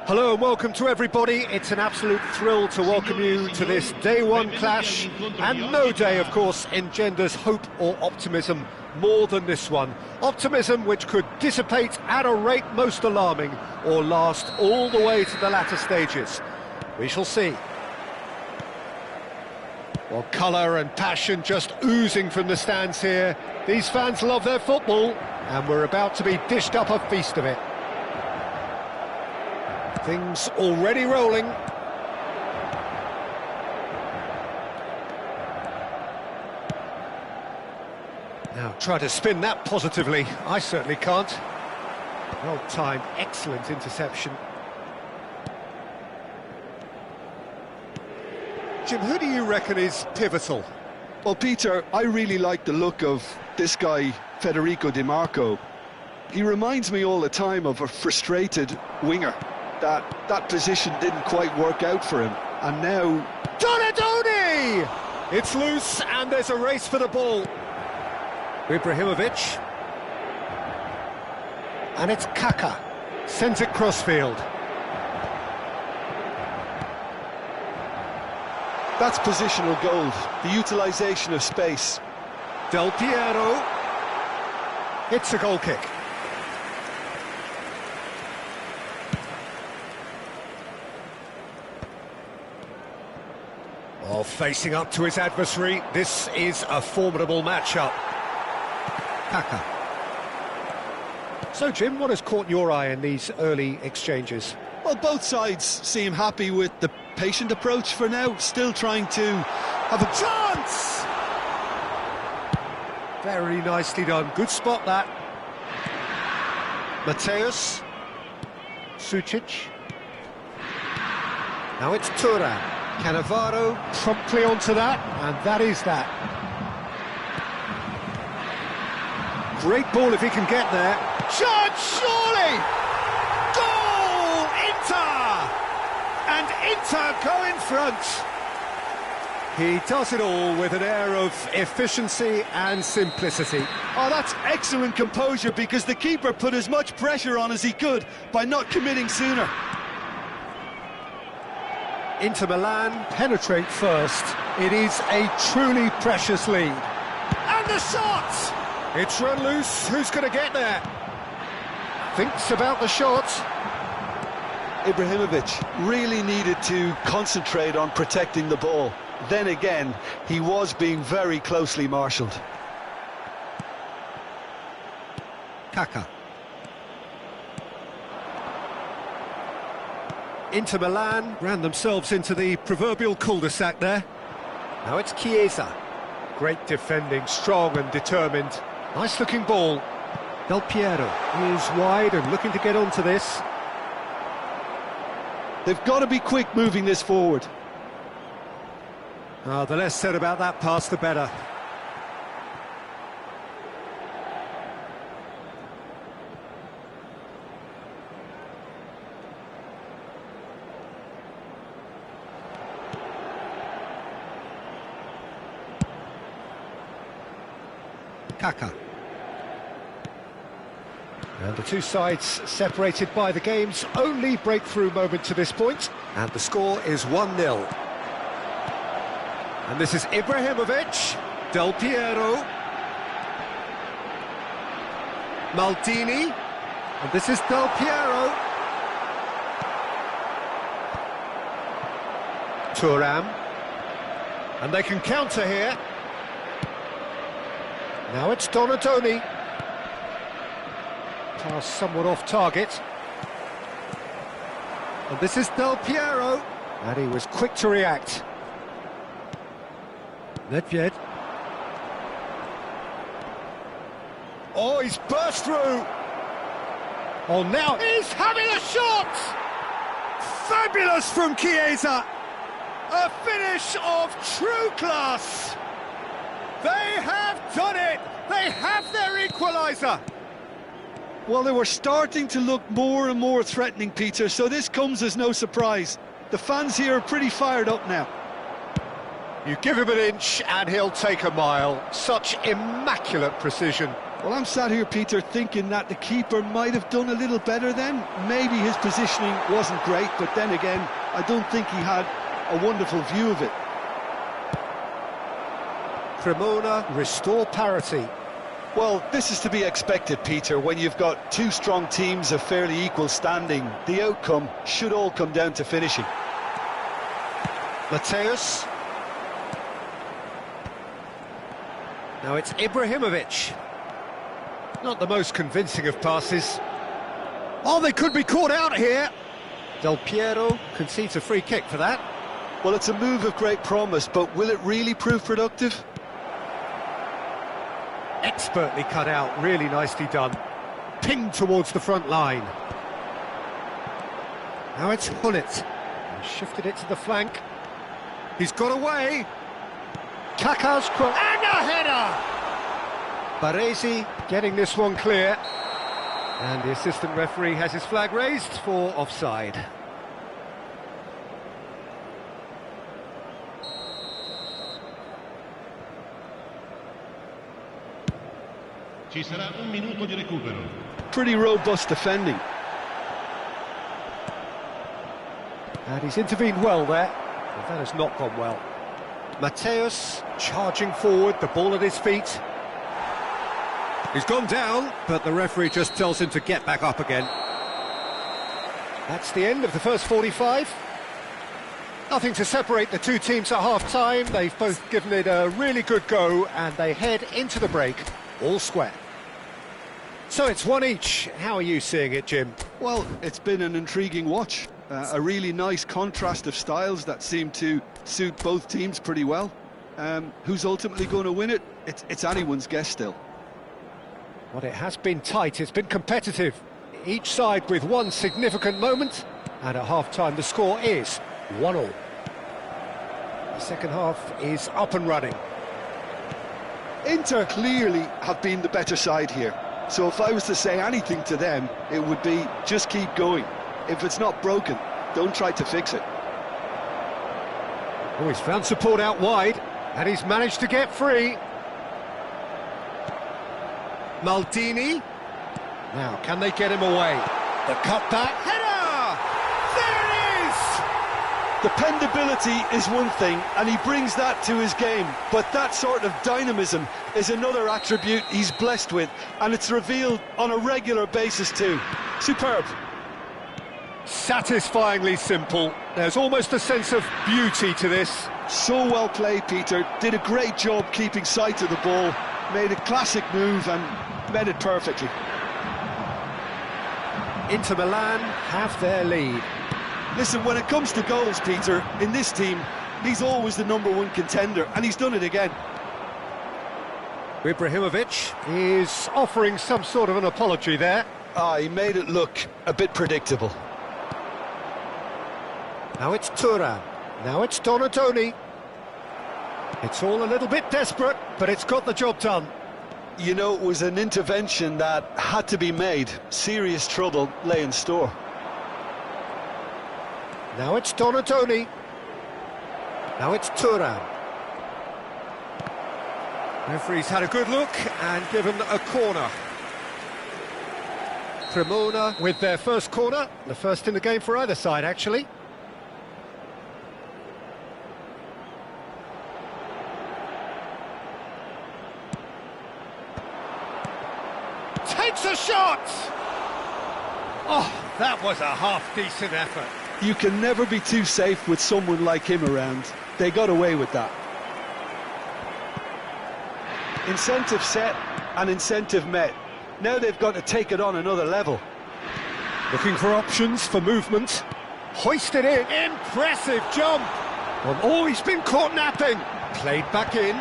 Hello and welcome to everybody. It's an absolute thrill to welcome you to this day one clash, and no day, of course, engenders hope or optimism more than this one. Optimism which could dissipate at a rate most alarming or last all the way to the latter stages. We shall see. Well, colour and passion just oozing from the stands here. These fans love their football, and we're about to be dished up a feast of it. Things already rolling. Now try to spin that positively. I certainly can't. Well timed, excellent interception. Jim, who do you reckon is pivotal? Well, Peter, I really like the look of this guy, Federico Di Marco. He reminds me all the time of a frustrated winger. That position didn't quite work out for him, and now... Donadoni! It's loose, and there's a race for the ball. Ibrahimovic. And it's Kaka. Sends it crossfield. That's positional gold, the utilisation of space. Del Piero. It's a goal kick. Oh, facing up to his adversary, this is a formidable matchup. Kaka. So, Jim, what has caught your eye in these early exchanges? Well, both sides seem happy with the patient approach for now, still trying to have a chance! Very nicely done. Good spot, that. Mateus. Sucic. Now it's Thuram. Cannavaro promptly onto that, and that is that. Great ball if he can get there. Chance, surely! Goal! Inter! And Inter go in front. He does it all with an air of efficiency and simplicity. Oh, that's excellent composure, because the keeper put as much pressure on as he could by not committing sooner. Inter Milan penetrate first. It is a truly precious lead. And the shot! It's run loose. Who's going to get there? Thinks about the shot. Ibrahimovic really needed to concentrate on protecting the ball. Then again, he was being very closely marshalled. Kaka. Inter Milan ran themselves into the proverbial cul-de-sac there. Now it's Chiesa. Great defending, strong and determined. Nice looking ball. Del Piero is wide and looking to get onto this. They've got to be quick moving this forward. The less said about that pass, the better. Kaka. And the two sides separated by the game's only breakthrough moment to this point, and the score is 1-0. And this is Ibrahimovic, Del Piero, Maldini, and this is Del Piero, Thuram, and they can counter here. Now it's Donadoni. Pass somewhat off target. And this is Del Piero, and he was quick to react. Nedved. Oh, he's burst through. Oh, now he's having a shot! Fabulous from Chiesa. A finish of true class. They have done it. They have their equaliser. Well, they were starting to look more and more threatening, Peter, so this comes as no surprise. The fans here are pretty fired up now. You give him an inch and he'll take a mile. Such immaculate precision. Well, I'm sat here, Peter, thinking that the keeper might have done a little better then. Maybe his positioning wasn't great, but then again, I don't think he had a wonderful view of it. Cremona restore parity. Well, this is to be expected, Peter. When you've got two strong teams of fairly equal standing, the outcome should all come down to finishing. Mateus. Now it's Ibrahimovic. Not the most convincing of passes. Oh, they could be caught out here. Del Piero concedes a free kick for that. Well, it's a move of great promise, but will it really prove productive? Expertly cut out, really nicely done. Pinged towards the front line. Now it's Hullet. He shifted it to the flank. He's got away. Kaka's cross. And a header! Baresi getting this one clear. And the assistant referee has his flag raised for offside. Ci sarà un minuto di recupero. Pretty robust defending. And he's intervened well there, but that has not gone well. Mateus charging forward, the ball at his feet. He's gone down, but the referee just tells him to get back up again. That's the end of the first 45. Nothing to separate the two teams at half-time. They've both given it a really good go, and they head into the break all square. So it's one each. How are you seeing it, Jim? Well, it's been an intriguing watch. A really nice contrast of styles that seem to suit both teams pretty well. Who's ultimately going to win it? It's anyone's guess still. Well, it has been tight, it's been competitive. Each side with one significant moment, and at half-time the score is 1-1. The second half is up and running. Inter clearly have been the better side here. So if I was to say anything to them, it would be just keep going. If it's not broken, don't try to fix it. Oh, he's found support out wide, and he's managed to get free. Maldini. Now, can they get him away? The cutback. Header! There it is! Dependability is one thing, and he brings that to his game. But that sort of dynamism is another attribute he's blessed with, and it's revealed on a regular basis too. Superb. Satisfyingly simple. There's almost a sense of beauty to this. So well played, Peter. Did a great job keeping sight of the ball. Made a classic move and met it perfectly. Inter Milan have their lead. Listen, when it comes to goals, Peter, in this team, he's always the #1 contender, and he's done it again. Ibrahimovic is offering some sort of an apology there. He made it look a bit predictable. Now it's Thuram. Now it's Donatoni. It's all a little bit desperate, but it's got the job done. You know, it was an intervention that had to be made. Serious trouble lay in store. Now it's Donatoni. Now it's Thuram. Referee's had a good look and given a corner. Cremona with their first corner, the first in the game for either side, actually. Takes a shot! Oh, that was a half-decent effort. You can never be too safe with someone like him around. They got away with that. Incentive set and incentive met. Now they've got to take it on another level. Looking for options for movement. Hoisted in. Impressive jump. Oh, he's been caught napping. Played back in.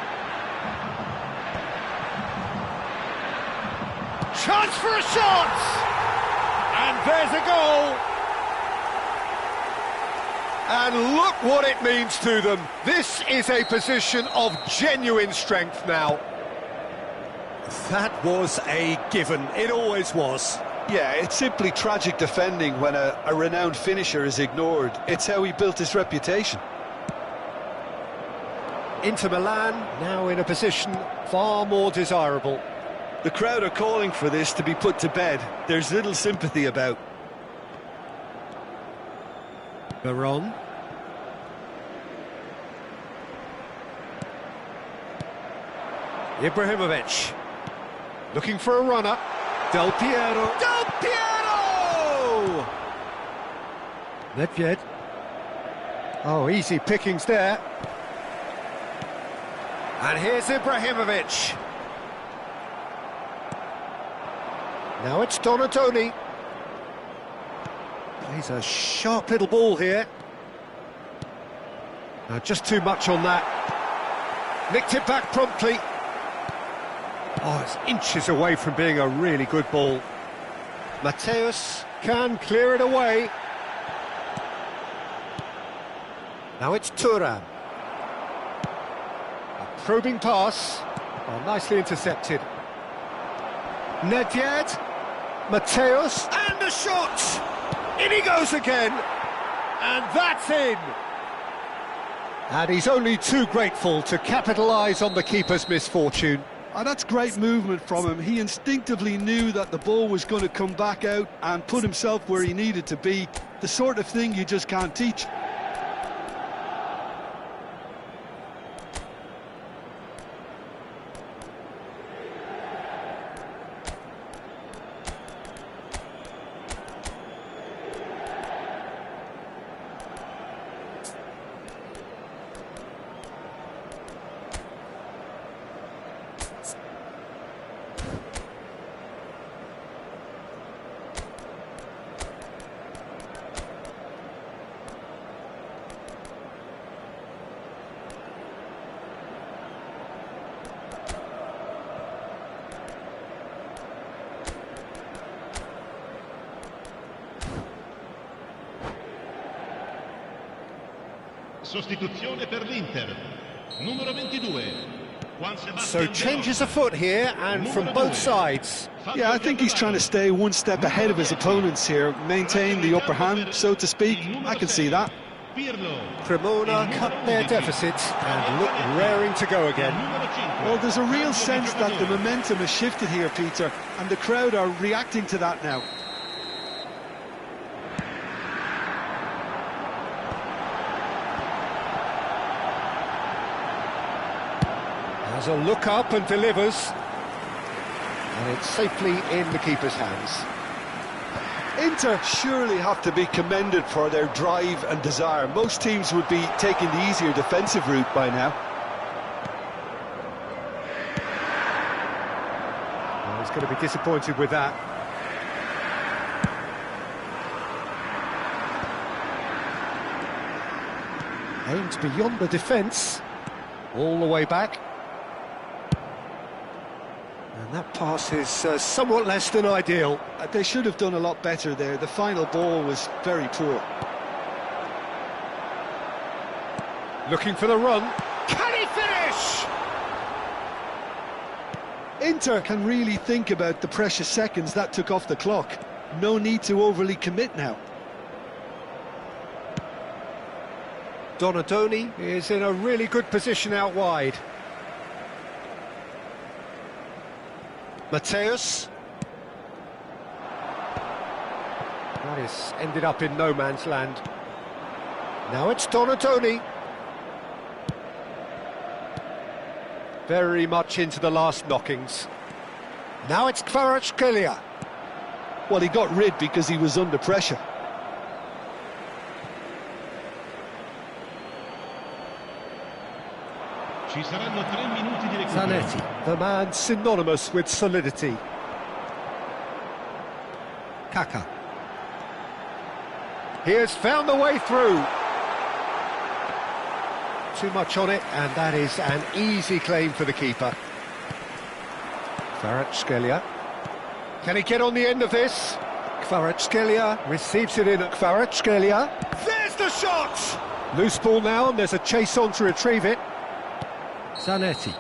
Chance for a shot! And there's a goal. And look what it means to them. This is a position of genuine strength now. That was a given. It always was. Yeah, it's simply tragic defending when a renowned finisher is ignored. It's how he built his reputation. Inter Milan now in a position far more desirable. The crowd are calling for this to be put to bed. There's little sympathy about. Veron. Ibrahimovic. Looking for a runner. Del Piero. Del Piero! Nedved. Oh, easy pickings there. And here's Ibrahimovic. Now it's Donatoni. Plays a sharp little ball here. Just too much on that. Nicked it back promptly. Oh, it's inches away from being a really good ball. Mateus can clear it away. Now it's Thuram. A probing pass. Oh, nicely intercepted. Nedved. Mateus. And a shot! In he goes again. And that's in. And he's only too grateful to capitalise on the keeper's misfortune. Oh, that's great movement from him. He instinctively knew that the ball was going to come back out and put himself where he needed to be. The sort of thing you just can't teach. Sostituzione per l'Inter. Numero 22. So changes afoot here, and from both sides. Yeah, I think he's trying to stay one step ahead of his opponents here, maintain the upper hand, so to speak. I can see that. Cremona cut their deficit and look raring to go again. Well, there's a real sense that the momentum has shifted here, Peter, and the crowd are reacting to that now. Has a look up and delivers. And it's safely in the keeper's hands. Inter surely have to be commended for their drive and desire. Most teams would be taking the easier defensive route by now. Well, he's going to be disappointed with that. Aimed beyond the defence. All the way back. And that pass is somewhat less than ideal. They should have done a lot better there. The final ball was very poor. Looking for the run. Can he finish? Inter can really think about the precious seconds that took off the clock. No need to overly commit now. Donadoni is in a really good position out wide. Mateus. That is ended up in no man's land. Now it's Donadoni. Very much into the last knockings. Now it's Kvaratskhelia. Well, he got rid because he was under pressure. Ci saranno 3 minuti di recupero. Zanetti, the man synonymous with solidity. Kaka. He has found the way through. Too much on it, and that is an easy claim for the keeper. Kvaratskhelia. Can he get on the end of this? Kvaratskhelia receives it in. Kvaratskhelia. There's the shot! Loose ball now, and there's a chase on to retrieve it. Zanetti.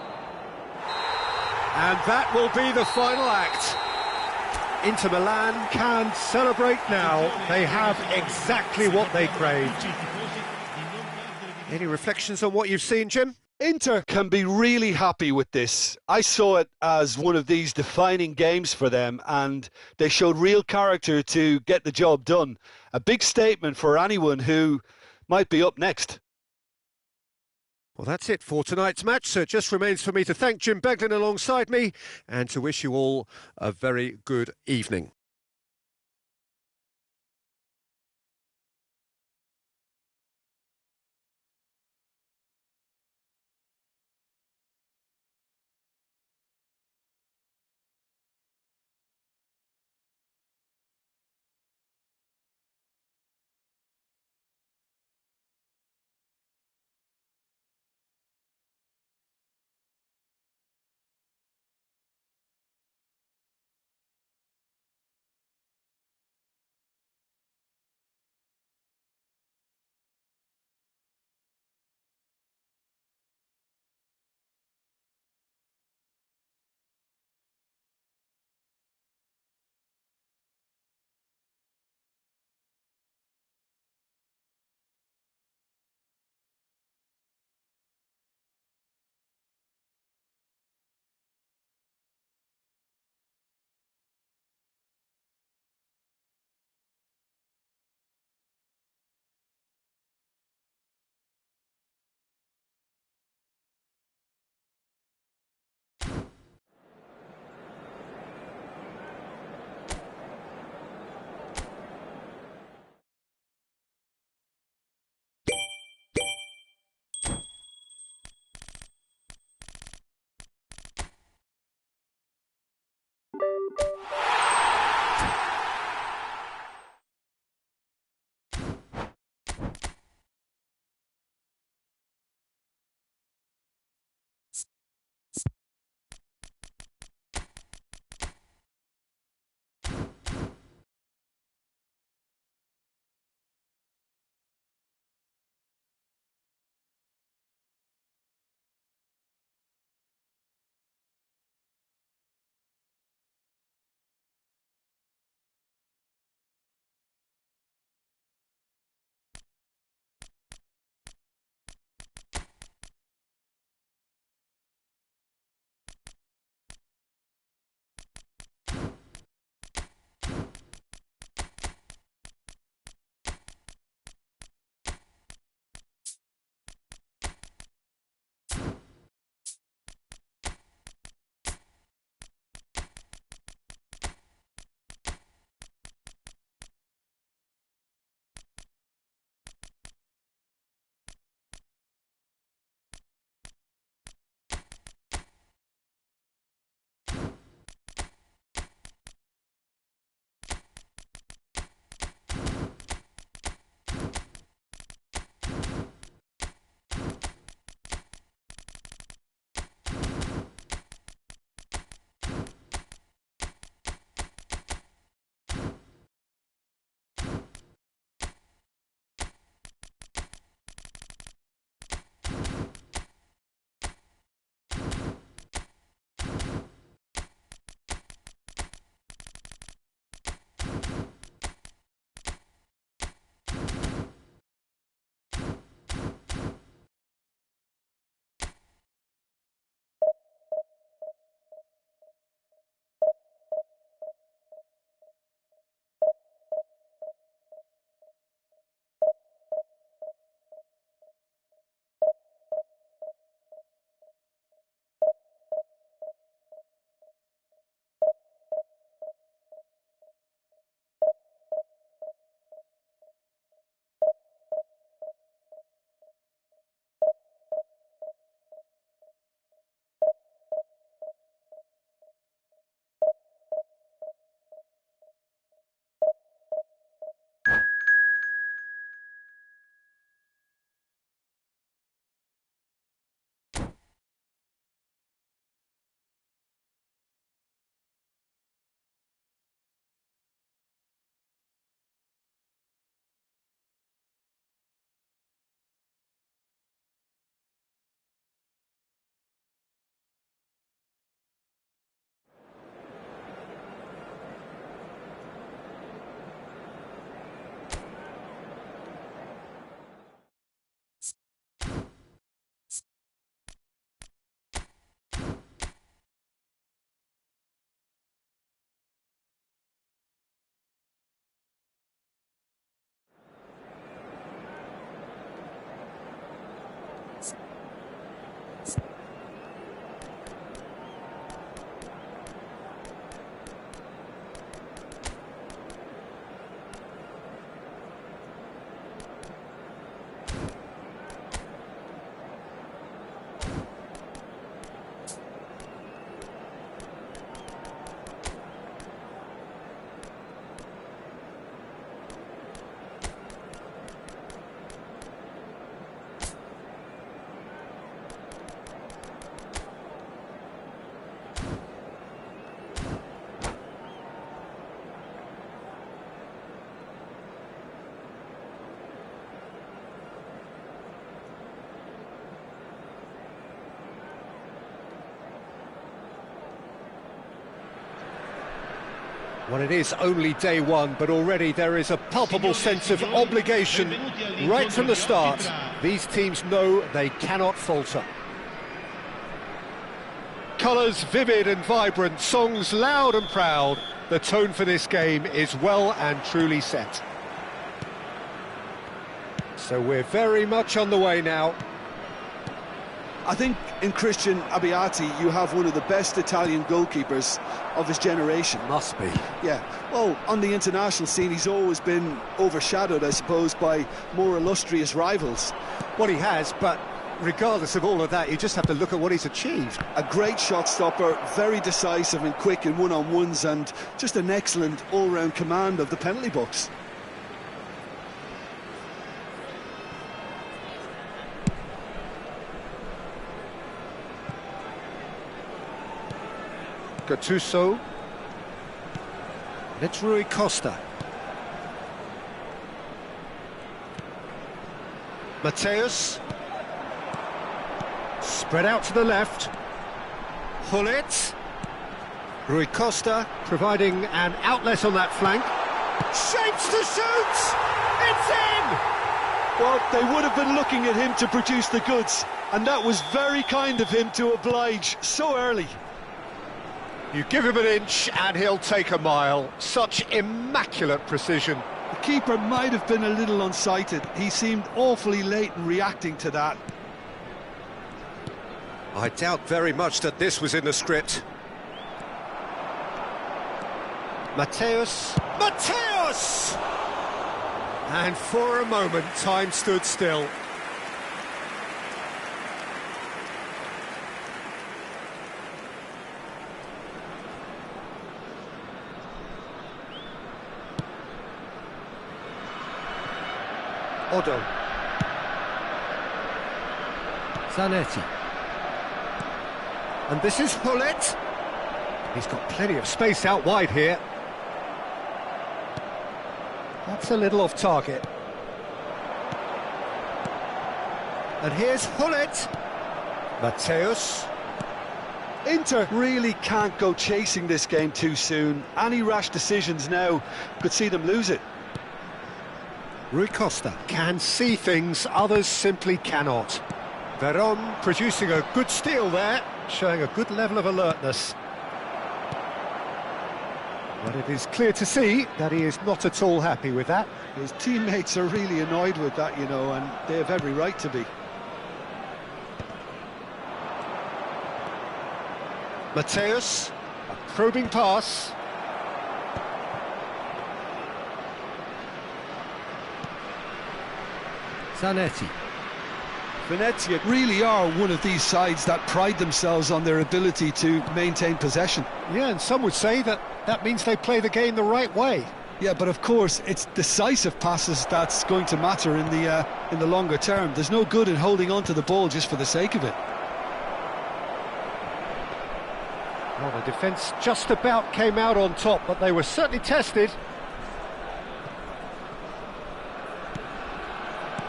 And that will be the final act. Inter Milan can celebrate now. They have exactly what they craved. Any reflections on what you've seen, Jim? Inter can be really happy with this. I saw it as one of these defining games for them, and they showed real character to get the job done. A big statement for anyone who might be up next. Well, that's it for tonight's match, so it just remains for me to thank Jim Beglin alongside me and to wish you all a very good evening. Well, it is only day one, but already there is a palpable sense of obligation right from the start. These teams know they cannot falter. Colours vivid and vibrant, songs loud and proud. The tone for this game is well and truly set. So we're very much on the way now. I think in Christian Abbiati you have one of the best Italian goalkeepers of his generation. Must be. Yeah, well, on the international scene he's always been overshadowed, I suppose, by more illustrious rivals. Well, he has, but regardless of all of that, you just have to look at what he's achieved. A great shot stopper, very decisive and quick in one-on-ones, and just an excellent all-round command of the penalty box. Gattuso. It's Rui Costa. Mateus. Spread out to the left. Hullet. Rui Costa providing an outlet on that flank. Shapes to shoot! It's in! Well, they would have been looking at him to produce the goods, and that was very kind of him to oblige so early. You give him an inch and he'll take a mile. Such immaculate precision. The keeper might have been a little unsighted. He seemed awfully late in reacting to that. I doubt very much that this was in the script. Mateus. Mateus! And for a moment, time stood still. Odo. Zanetti. And this is Hullet. He's got plenty of space out wide here. That's a little off target. And here's Hullet. Mateus. Inter really can't go chasing this game too soon. Any rash decisions now could see them lose it. Rui Costa can see things others simply cannot. Veron producing a good steal there, showing a good level of alertness. But it is clear to see that he is not at all happy with that. His teammates are really annoyed with that, you know, and they have every right to be. Mateus, a probing pass. Zanetti. Venezia really are one of these sides that pride themselves on their ability to maintain possession. Yeah, and some would say that that means they play the game the right way. Yeah, but of course it's decisive passes that's going to matter in the longer term. There's no good in holding on to the ball just for the sake of it. Well, the defence just about came out on top, but they were certainly tested.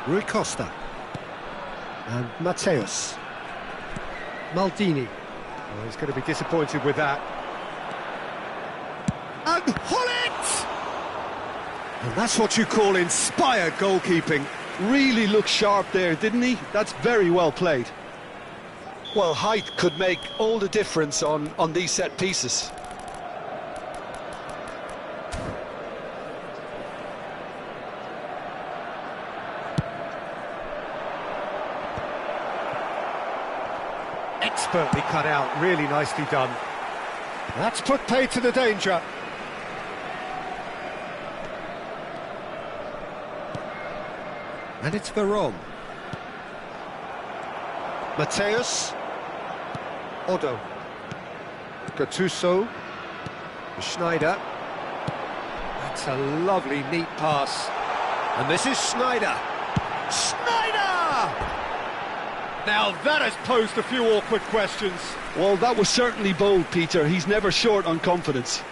Rui Costa. And Mateus. Maldini. Oh, he's going to be disappointed with that. And Hullet! And that's what you call inspired goalkeeping. Really looked sharp there, didn't he? That's very well played. Well, height could make all the difference on these set pieces. Expertly cut out, really nicely done. That's put pay to the danger. And it's Veron. Mateus. Odo. Gattuso. Schneider. That's a lovely, neat pass. And this is Schneider. Schneider! Now that has posed a few awkward questions. Well, that was certainly bold, Peter. He's never short on confidence.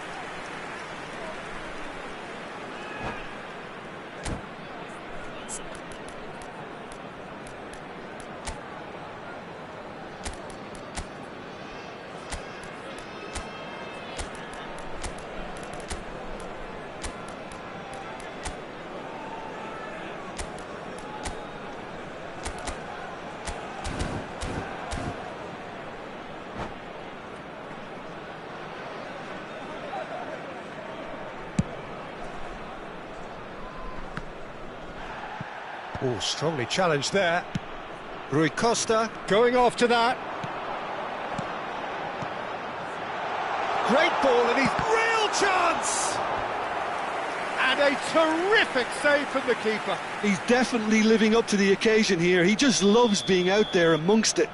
Oh, strongly challenged there. Rui Costa going after that. Great ball, and he's real chance! And a terrific save from the keeper. He's definitely living up to the occasion here. He just loves being out there amongst it.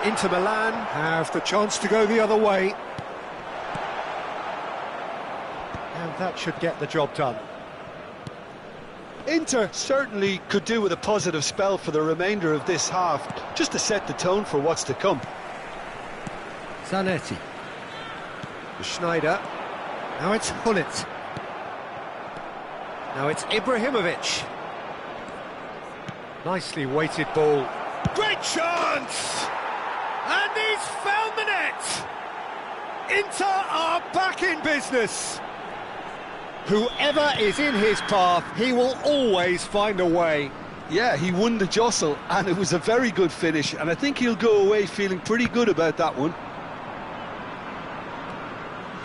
Inter Milan have the chance to go the other way. And that should get the job done. Inter certainly could do with a positive spell for the remainder of this half, just to set the tone for what's to come. Zanetti. Schneider. Now it's Hullet. Now it's Ibrahimovic. Nicely weighted ball. Great chance! And he's found the net! Inter are back in business. Whoever is in his path, he will always find a way. Yeah, he won the jostle, and it was a very good finish, and I think he'll go away feeling pretty good about that one.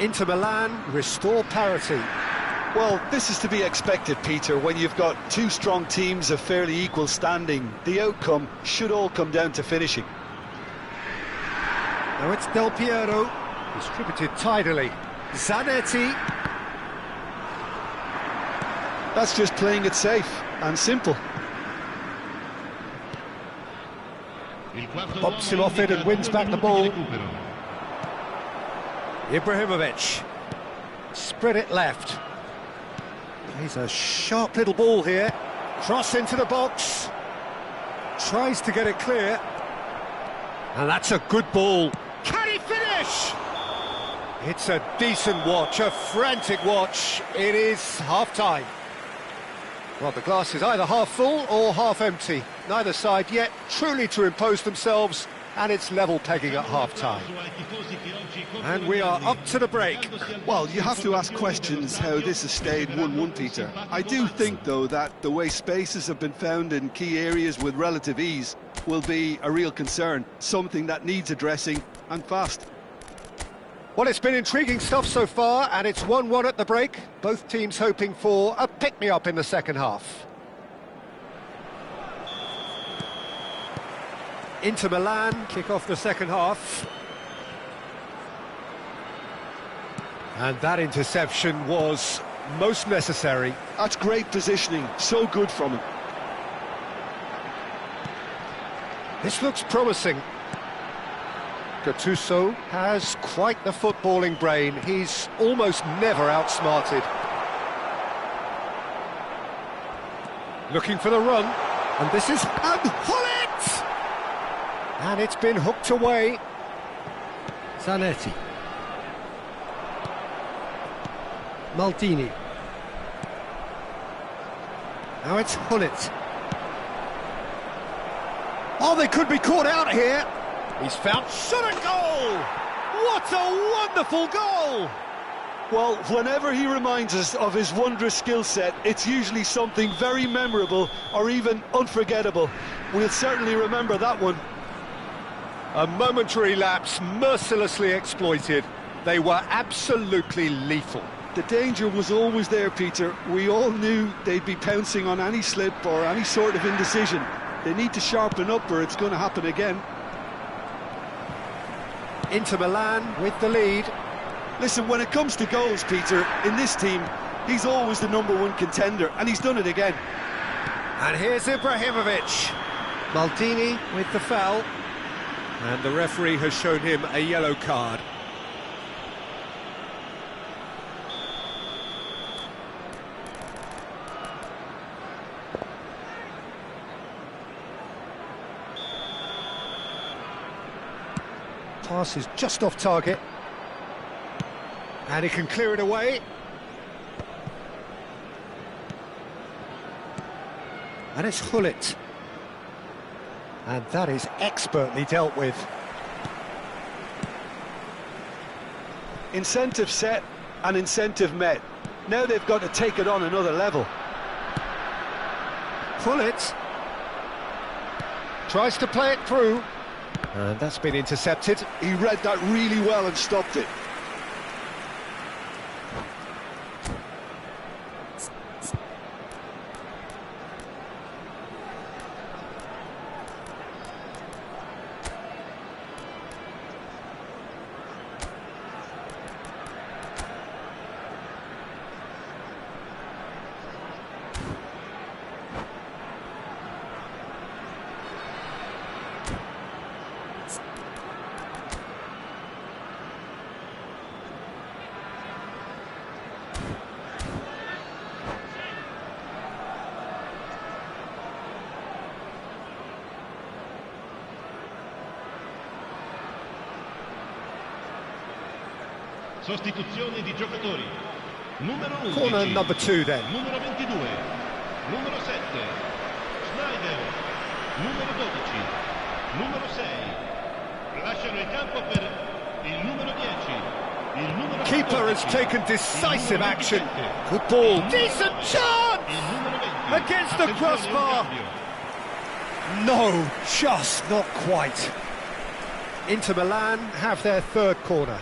Inter Milan restore parity. Well, this is to be expected, Peter, when you've got two strong teams of fairly equal standing. The outcome should all come down to finishing. Now it's Del Piero, distributed tidily. Zanetti. That's just playing it safe and simple. Bumps him off it and wins back the ball. Ibrahimovic. Spread it left. He's a sharp little ball here. Cross into the box. Tries to get it clear. And that's a good ball. Can he finish? It's a decent watch, a frantic watch. It is half-time. Well, the glass is either half full or half empty. Neither side yet truly to impose themselves, and it's level pegging at half-time. And we are up to the break. Well, you have to ask questions how this has stayed 1-1, Peter. I do think, though, that the way spaces have been found in key areas with relative ease will be a real concern, something that needs addressing, and fast. Well, it's been intriguing stuff so far, and it's 1-1 at the break. Both teams hoping for a pick-me-up in the second half. Inter Milan kick off the second half. And that interception was most necessary. That's great positioning, so good from him. This looks promising. Gattuso has quite the footballing brain. He's almost never outsmarted. Looking for the run, and this is... and Hullet! And it's been hooked away. Zanetti. Maldini. Now it's Hullet. Oh, they could be caught out here. He's found... shot a goal! What a wonderful goal! Well, whenever he reminds us of his wondrous skill set, it's usually something very memorable or even unforgettable. We'll certainly remember that one. A momentary lapse mercilessly exploited. They were absolutely lethal. The danger was always there, Peter. We all knew they'd be pouncing on any slip or any sort of indecision. They need to sharpen up or it's going to happen again. Inter Milan with the lead. Listen, when it comes to goals, Peter, in this team, he's always the #1 contender, and he's done it again. And here's Ibrahimovic. Maldini with the foul. And the referee has shown him a yellow card. Pass is just off target. And he can clear it away. And it's Hullet. And that is expertly dealt with. Incentive set and incentive met. Now they've got to take it on another level. Hullet tries to play it through. And that's been intercepted. He read that really well and stopped it. Sostituzione di giocatori. Numero 11. Corner number 2 then. Numero 22. Numero 7. Schneider. Numero 12. Numero 6. Lasciano il campo per il numero 10. Il numero Keeper 14, has taken decisive action. 27, Good ball. il numero Decent 8, chance! il numero 20. Against the Attenzione, crossbar. un cambio. No, just not quite. Inter Milan have their third corner.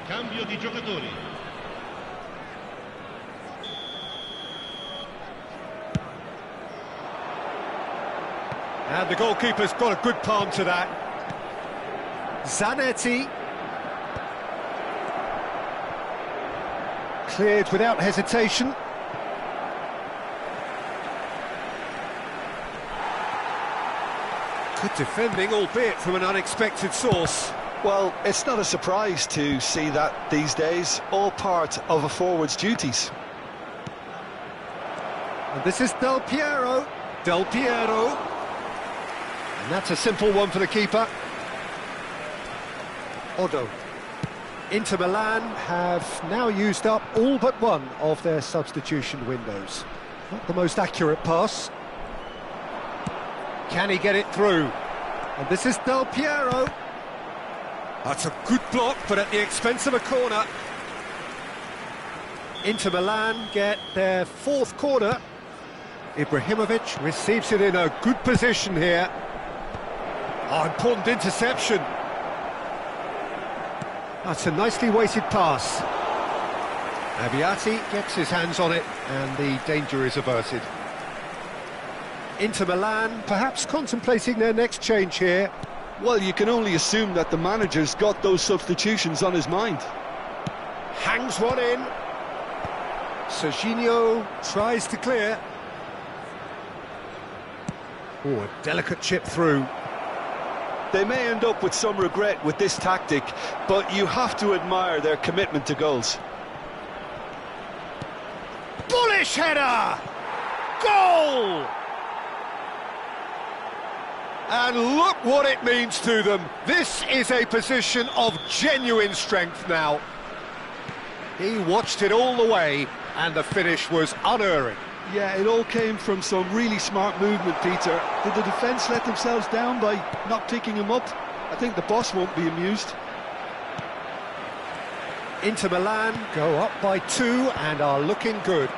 Cambio di giocatori. And the goalkeeper's got a good palm to that. Zanetti. Cleared without hesitation. Good defending, albeit from an unexpected source. Well, it's not a surprise to see that these days, all part of a forward's duties. And this is Del Piero. Del Piero. And that's a simple one for the keeper. Odo. Inter Milan have now used up all but one of their substitution windows. Not the most accurate pass. Can he get it through? And this is Del Piero. That's a good block, but at the expense of a corner. Inter Milan get their fourth corner. Ibrahimovic receives it in a good position here. Oh, important interception. That's a nicely weighted pass. Abiati gets his hands on it, and the danger is averted. Inter Milan perhaps contemplating their next change here. Well, you can only assume that the manager's got those substitutions on his mind. Hangs one in. Serginho tries to clear. Oh, a delicate chip through. They may end up with some regret with this tactic, but you have to admire their commitment to goals. Bullish header! Goal! And look what it means to them. This is a position of genuine strength now. He watched it all the way, and the finish was unerring. Yeah, it all came from some really smart movement, Peter. Did the defence let themselves down by not picking him up? I think the boss won't be amused. Inter Milan go up by 2 and are looking good.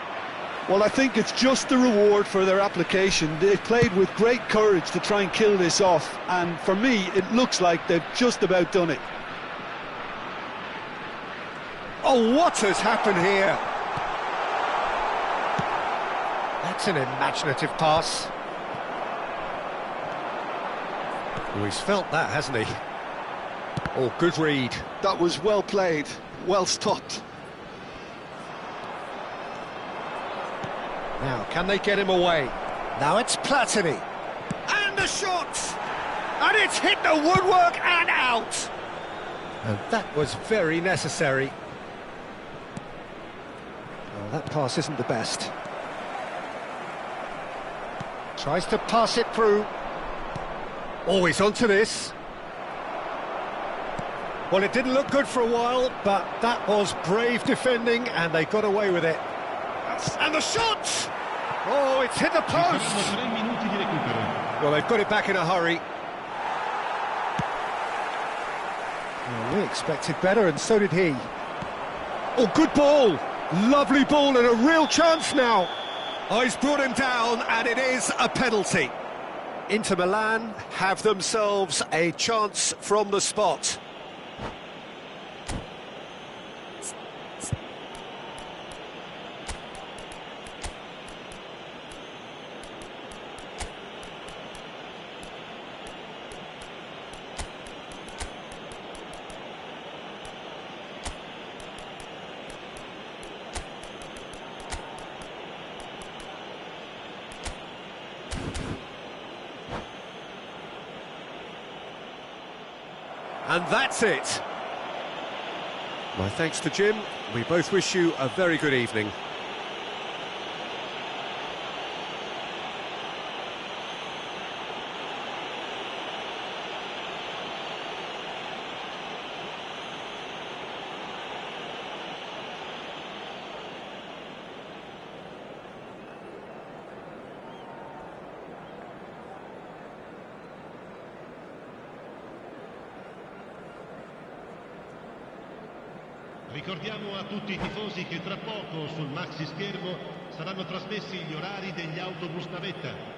Well, I think it's just the reward for their application. They've played with great courage to try and kill this off, and for me, it looks like they've just about done it. Oh, what has happened here? That's an imaginative pass. Oh, he's felt that, hasn't he? Oh, good read. That was well played, well stopped. Now, can they get him away? Now it's Platini. And the shot! And it's hit the woodwork and out! And that was very necessary. Well, that pass isn't the best. Tries to pass it through. Oh, he's onto this. Well, it didn't look good for a while, but that was brave defending, and they got away with it. And the shot! Oh, it's hit the post! Ci saranno 3 minuti di recupero. Well, they've got it back in a hurry. Well, we expected better, and so did he. Oh, good ball! Lovely ball and a real chance now. Oh, he's brought him down, and it is a penalty. Inter Milan have themselves a chance from the spot. And that's it. My thanks to Jim. We both wish you a very good evening. Ricordiamo a tutti i tifosi che tra poco sul maxi schermo saranno trasmessi gli orari degli autobus navetta.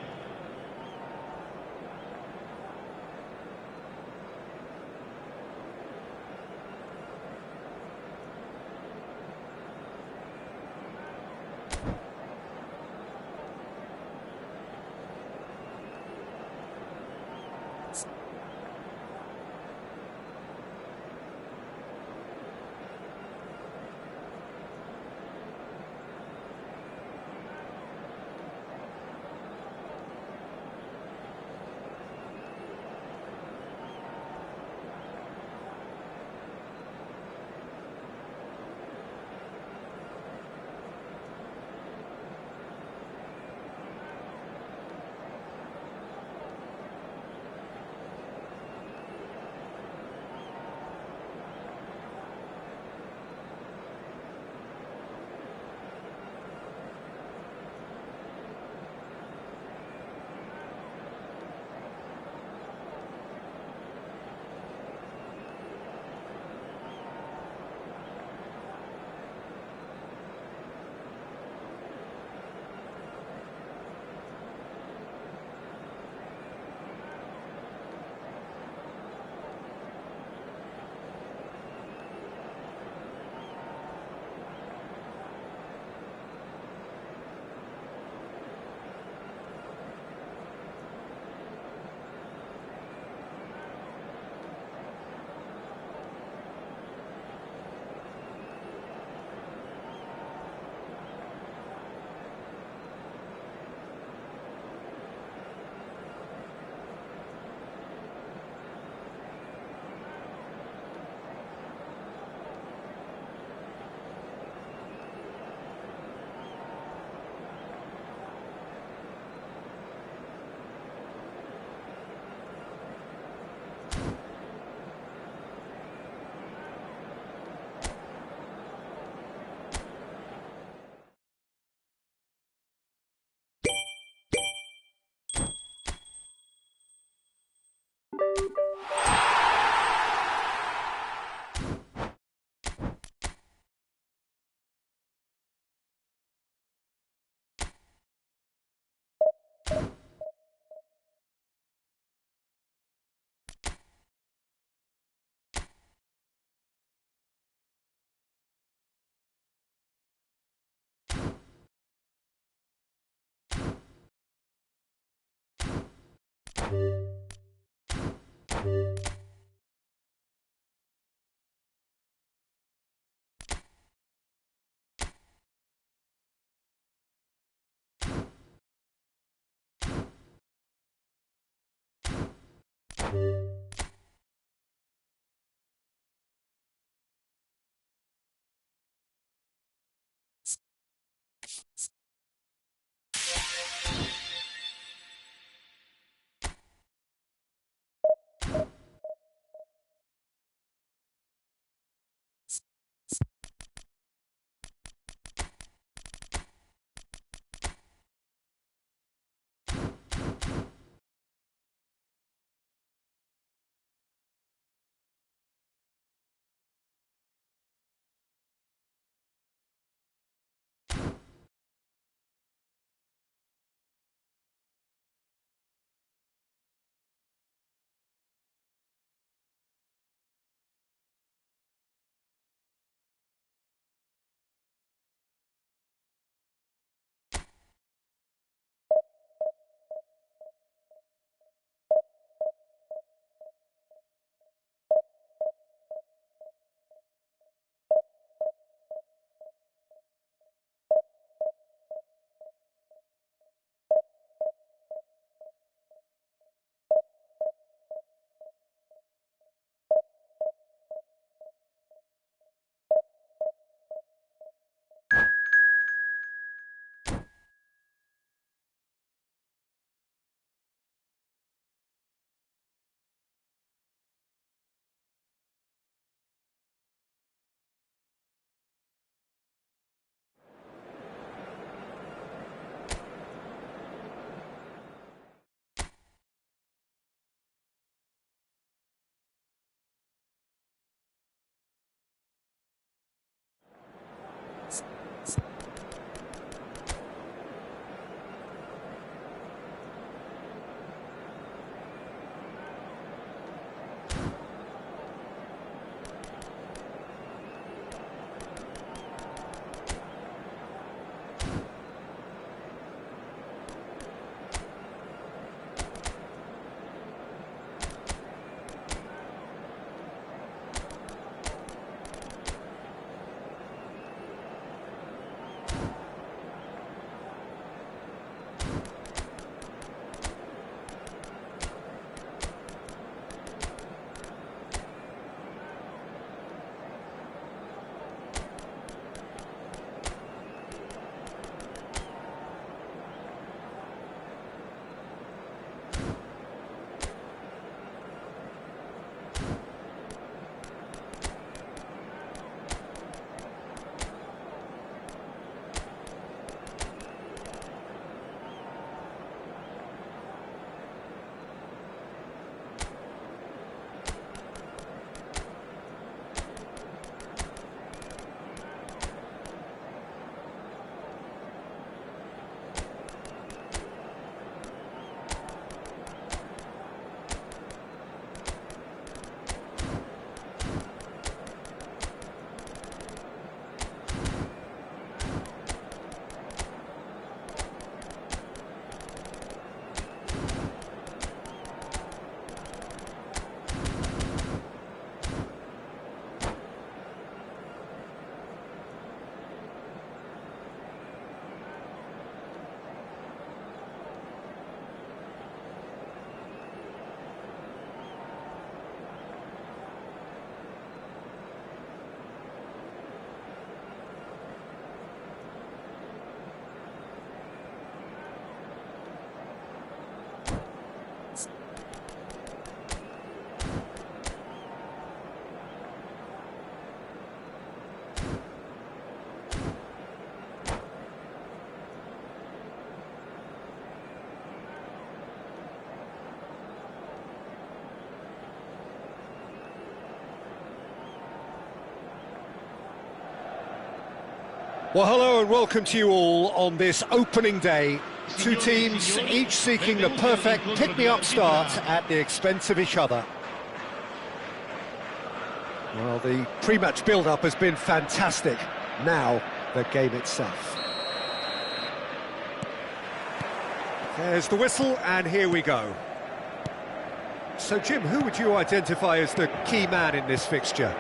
Well, hello and welcome to you all on this opening day. Two teams, each seeking the perfect pick-me-up start at the expense of each other. Well, the pre-match build-up has been fantastic. Now, the game itself. There's the whistle, and here we go. So, Jim, who would you identify as the key man in this fixture?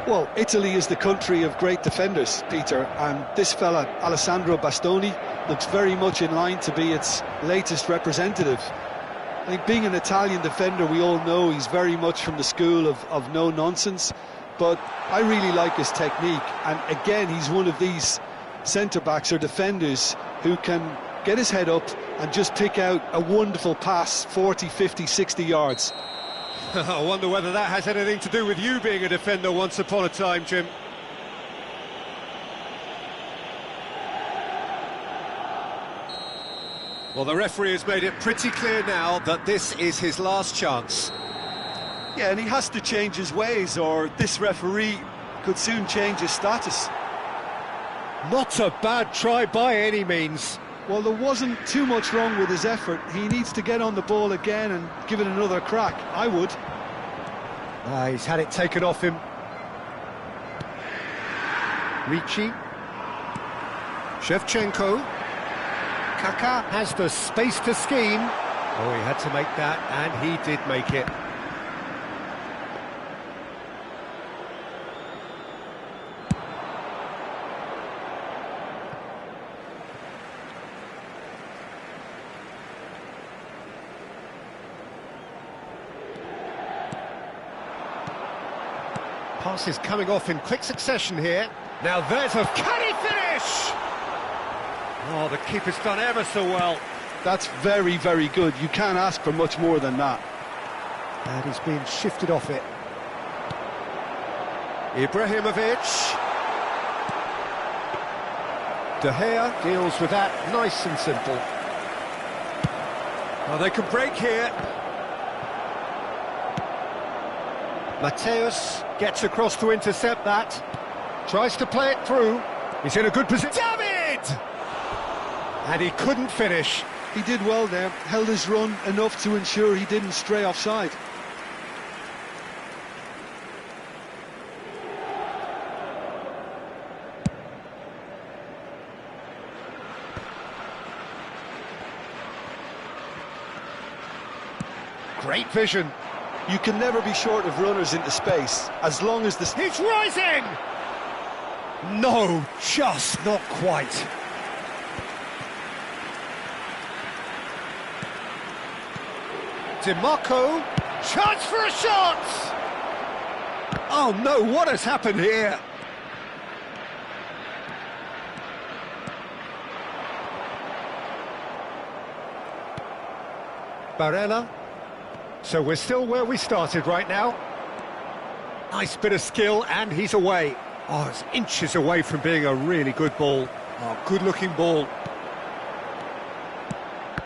Well, Italy is the country of great defenders, Peter, and this fella, Alessandro Bastoni, looks very much in line to be its latest representative. I think being an Italian defender, we all know he's very much from the school of no-nonsense, but I really like his technique, and again, he's one of these centre-backs or defenders who can get his head up and just pick out a wonderful pass, 40, 50, 60 yards. I wonder whether that has anything to do with you being a defender once upon a time, Jim. Well, the referee has made it pretty clear now that this is his last chance. Yeah, and he has to change his ways, or this referee could soon change his status. Not a bad try by any means. Well, there wasn't too much wrong with his effort. He needs to get on the ball again and give it another crack. I would. He's had it taken off him. Ricci. Shevchenko. Kaká has the space to scheme. Oh, he had to make that, and he did make it. Passes coming off in quick succession here. Now there's a... Can he finish? Oh, the keeper's done ever so well. That's very, very good. You can't ask for much more than that. And he's been shifted off it. Ibrahimovic. De Gea deals with that nice and simple. Well, they can break here. Mateus gets across to intercept that. Tries to play it through. He's in a good position. David! And he couldn't finish. He did well there, held his run enough to ensure he didn't stray offside. Great vision. You can never be short of runners into space, as long as the... He's rising! No, just not quite. DiMarco, chance for a shot! Oh no, what has happened here? Barella. So we're still where we started right now. Nice bit of skill, and he's away. Oh, it's inches away from being a really good ball. Oh, good-looking ball.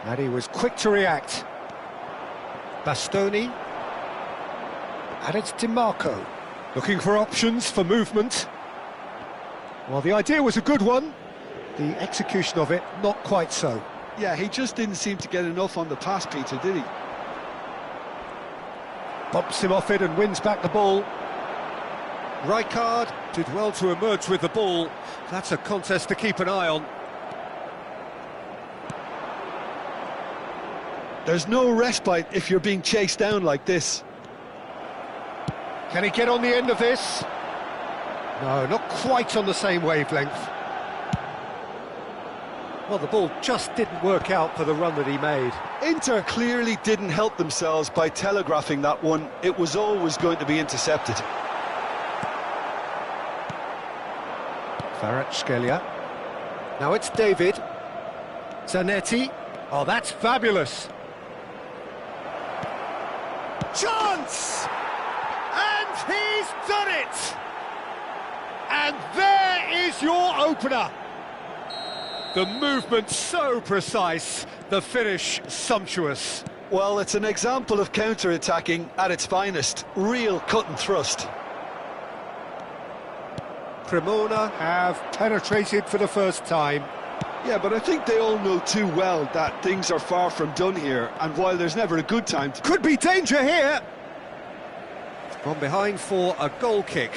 And he was quick to react. Bastoni. And it's DiMarco. Looking for options for movement. Well, the idea was a good one. The execution of it, not quite so. Yeah, he just didn't seem to get enough on the pass, Peter, did he? Bumps him off it and wins back the ball. Rijkaard did well to emerge with the ball. That's a contest to keep an eye on. There's no respite if you're being chased down like this. Can he get on the end of this? No, not quite on the same wavelength. Well, the ball just didn't work out for the run that he made. Inter clearly didn't help themselves by telegraphing that one. It was always going to be intercepted. Kvaratskhelia. Now it's David. Zanetti. Oh, that's fabulous. Chance! And he's done it! And there is your opener. The movement so precise, the finish sumptuous. Well, it's an example of counter-attacking at its finest. Real cut and thrust. Cremona have penetrated for the first time. Yeah, but I think they all know too well that things are far from done here, and while there's never a good time to... Could be danger here! Gone behind for a goal kick.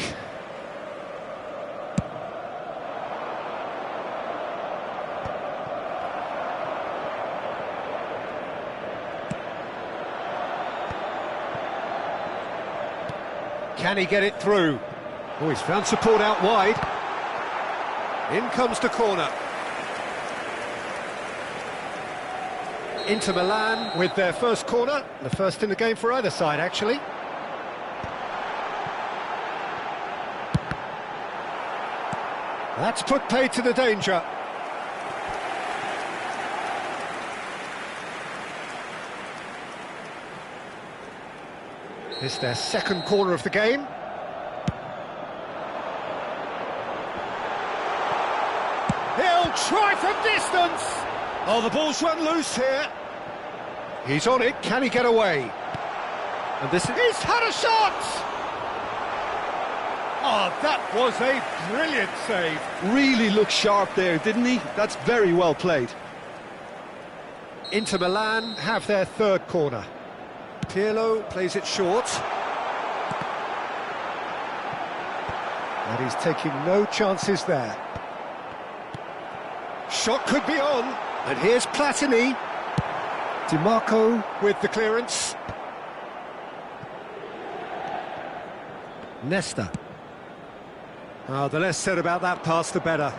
Can he get it through? Oh, he's found support out wide. In comes the corner. Inter Milan with their first corner, the first in the game for either side, actually. That's put paid to the danger. It's their second corner of the game. He'll try from distance! Oh, the ball's run loose here. He's on it, can he get away? And this is... He's had a shot! Oh, that was a brilliant save. Really looked sharp there, didn't he? That's very well played. Inter Milan have their third corner. Pirlo plays it short. And he's taking no chances there. Shot could be on. And here's Platini. DiMarco with the clearance. Nesta. Oh, the less said about that pass, the better.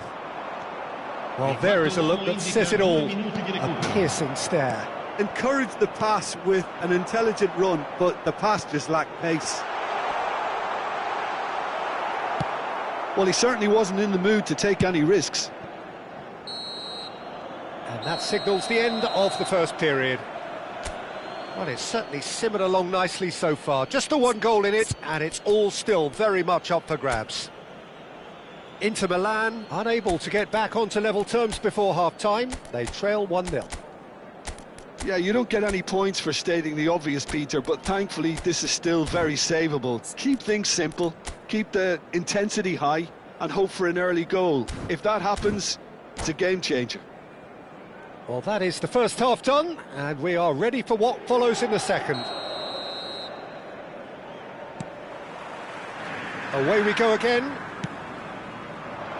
Well, there is a look that says it all. A piercing stare. Encouraged the pass with an intelligent run, but the pass just lacked pace. Well, he certainly wasn't in the mood to take any risks. And that signals the end of the first period. Well, it's certainly simmered along nicely so far. Just the one goal in it, and it's all still very much up for grabs. Inter Milan unable to get back onto level terms before half-time. They trail 1-0. Yeah, you don't get any points for stating the obvious, Peter, but thankfully this is still very savable. Keep things simple, keep the intensity high, and hope for an early goal. If that happens, it's a game-changer. Well, that is the first half done, and we are ready for what follows in the second. Away we go again.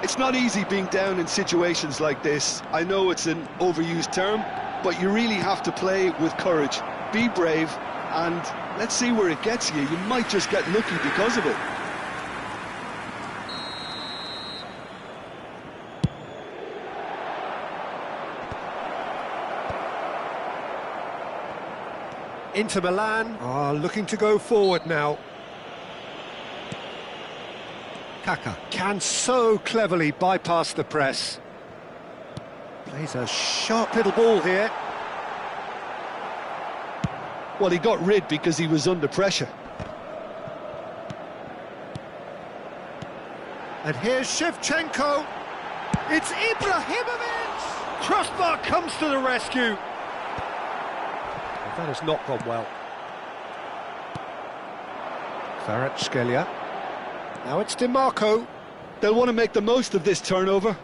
It's not easy being down in situations like this. I know it's an overused term, but you really have to play with courage. Be brave, and let's see where it gets you. You might just get lucky because of it. Inter Milan are looking to go forward now. Kaka can so cleverly bypass the press. Plays a sharp little ball here. Well, he got rid because he was under pressure. And here's Shevchenko. It's Ibrahimovic! Crossbar comes to the rescue. That has not gone well. Kvaratskhelia. Now it's DiMarco. They'll want to make the most of this turnover.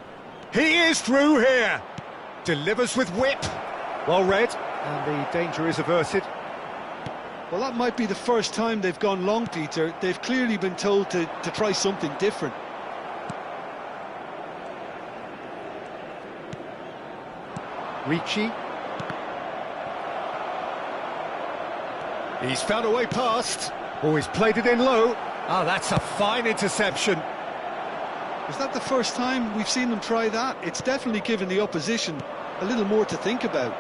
He is through here. Delivers with whip. Well read. And the danger is averted. Well, that might be the first time they've gone long, Peter. They've clearly been told to try something different. Ricci. He's found a way past. Oh, he's played it in low. Oh, that's a fine interception. Is that the first time we've seen them try that? It's definitely given the opposition a little more to think about.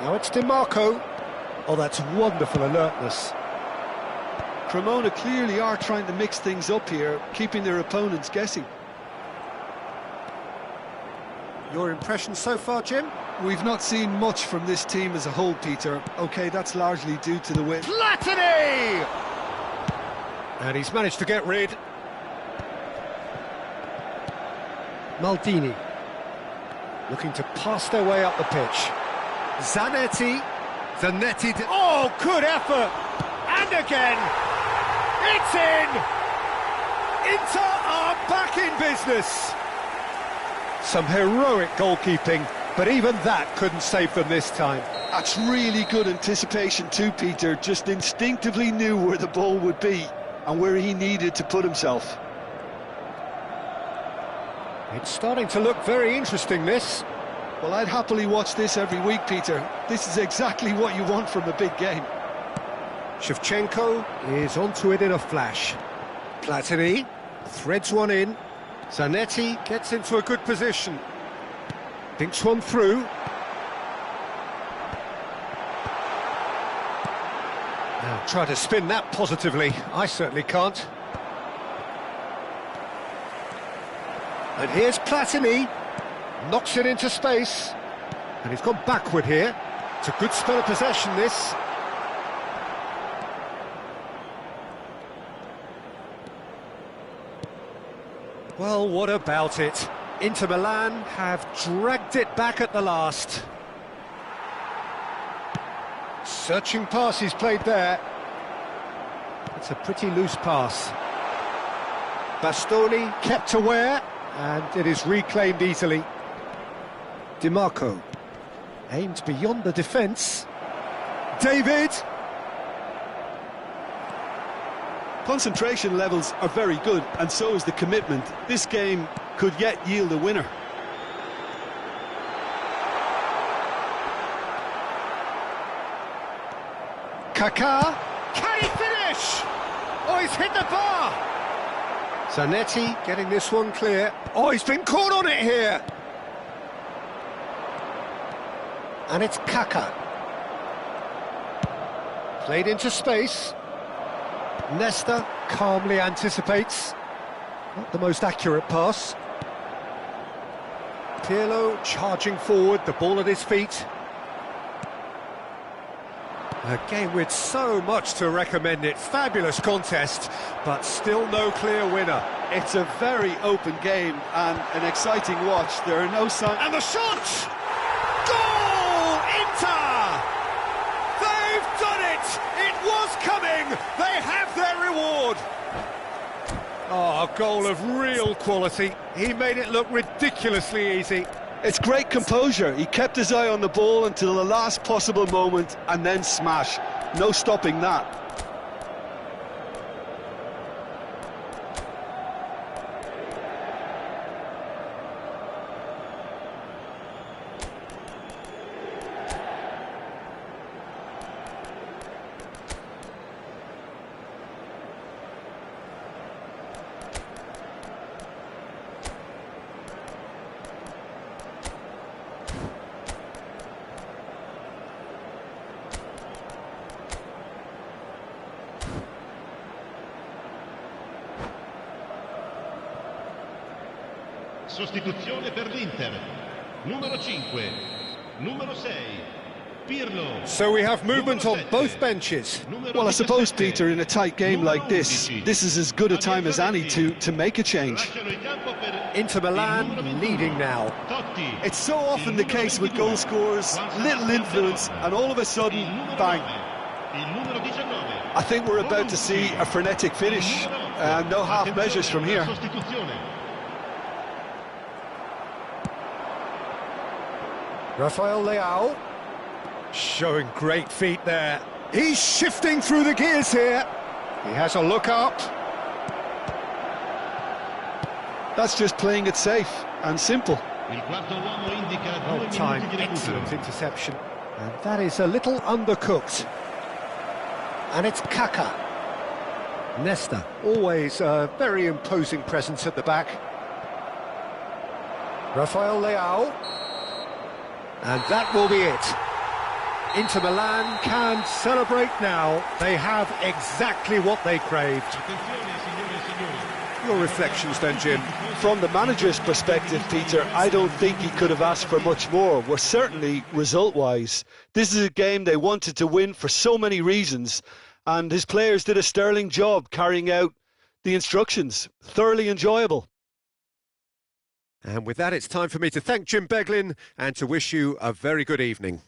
Now it's DiMarco. Oh, that's wonderful alertness. Cremona clearly are trying to mix things up here, keeping their opponents guessing. Your impression so far, Jim? We've not seen much from this team as a whole, Peter. OK, that's largely due to the win. Platini! And he's managed to get rid. Maldini. Looking to pass their way up the pitch. Zanetti. Oh, good effort! And again! It's in! Inter are back in business. Some heroic goalkeeping, but even that couldn't save them this time. That's really good anticipation too, Peter. Just instinctively knew where the ball would be and where he needed to put himself. It's starting to look very interesting, this. Well, I'd happily watch this every week, Peter. This is exactly what you want from a big game. Shevchenko is onto it in a flash. Platini threads one in. Zanetti gets into a good position. Dinks one through. Now try to spin that positively. I certainly can't. And here's Platini. Knocks it into space. And he's gone backward here. It's a good spell of possession, this. Well, what about it? Inter Milan have dragged it back at the last. Searching pass he's played there. It's a pretty loose pass. Bastoni kept aware, and it is reclaimed easily. Di Marco aimed beyond the defence. David! Concentration levels are very good, and so is the commitment. This game could yet yield a winner. Kaká, can he finish? Oh, he's hit the bar! Zanetti getting this one clear. Oh, he's been caught on it here! And it's Kaká. Played into space. Nesta calmly anticipates. Not the most accurate pass. Pirlo charging forward, the ball at his feet. A game with so much to recommend it. Fabulous contest, but still no clear winner. It's a very open game and an exciting watch. There are no signs... And the shot! Goal! Inter! They've done it! It was coming! They have their reward! Oh, a goal of real quality. He made it look ridiculously easy. It's great composure. He kept his eye on the ball until the last possible moment and then smash. No stopping that. Sostituzione per l'Inter. Numero 5, numero 6, Pirlo. So we have movement on both benches. Well, I suppose, Peter, in a tight game like this is as good a time as any to make a change. Inter Milan leading now. It's so often the case with goal scorers, little influence, and all of a sudden, bang. I think we're about to see a frenetic finish. No half measures from here. Rafael Leao showing great feet there. He's shifting through the gears here. He has a look up. That's just playing it safe and simple. Well timed, excellent interception. And that is a little undercooked. And it's Kaká. Nesta, always a very imposing presence at the back. Rafael Leao. And that will be it. Inter Milan can celebrate now. They have exactly what they craved. Your reflections then, Jim? From the manager's perspective, Peter, I don't think he could have asked for much more. Well, certainly result-wise. This is a game they wanted to win for so many reasons, and his players did a sterling job carrying out the instructions. Thoroughly enjoyable. And with that, it's time for me to thank Jim Beglin and to wish you a very good evening.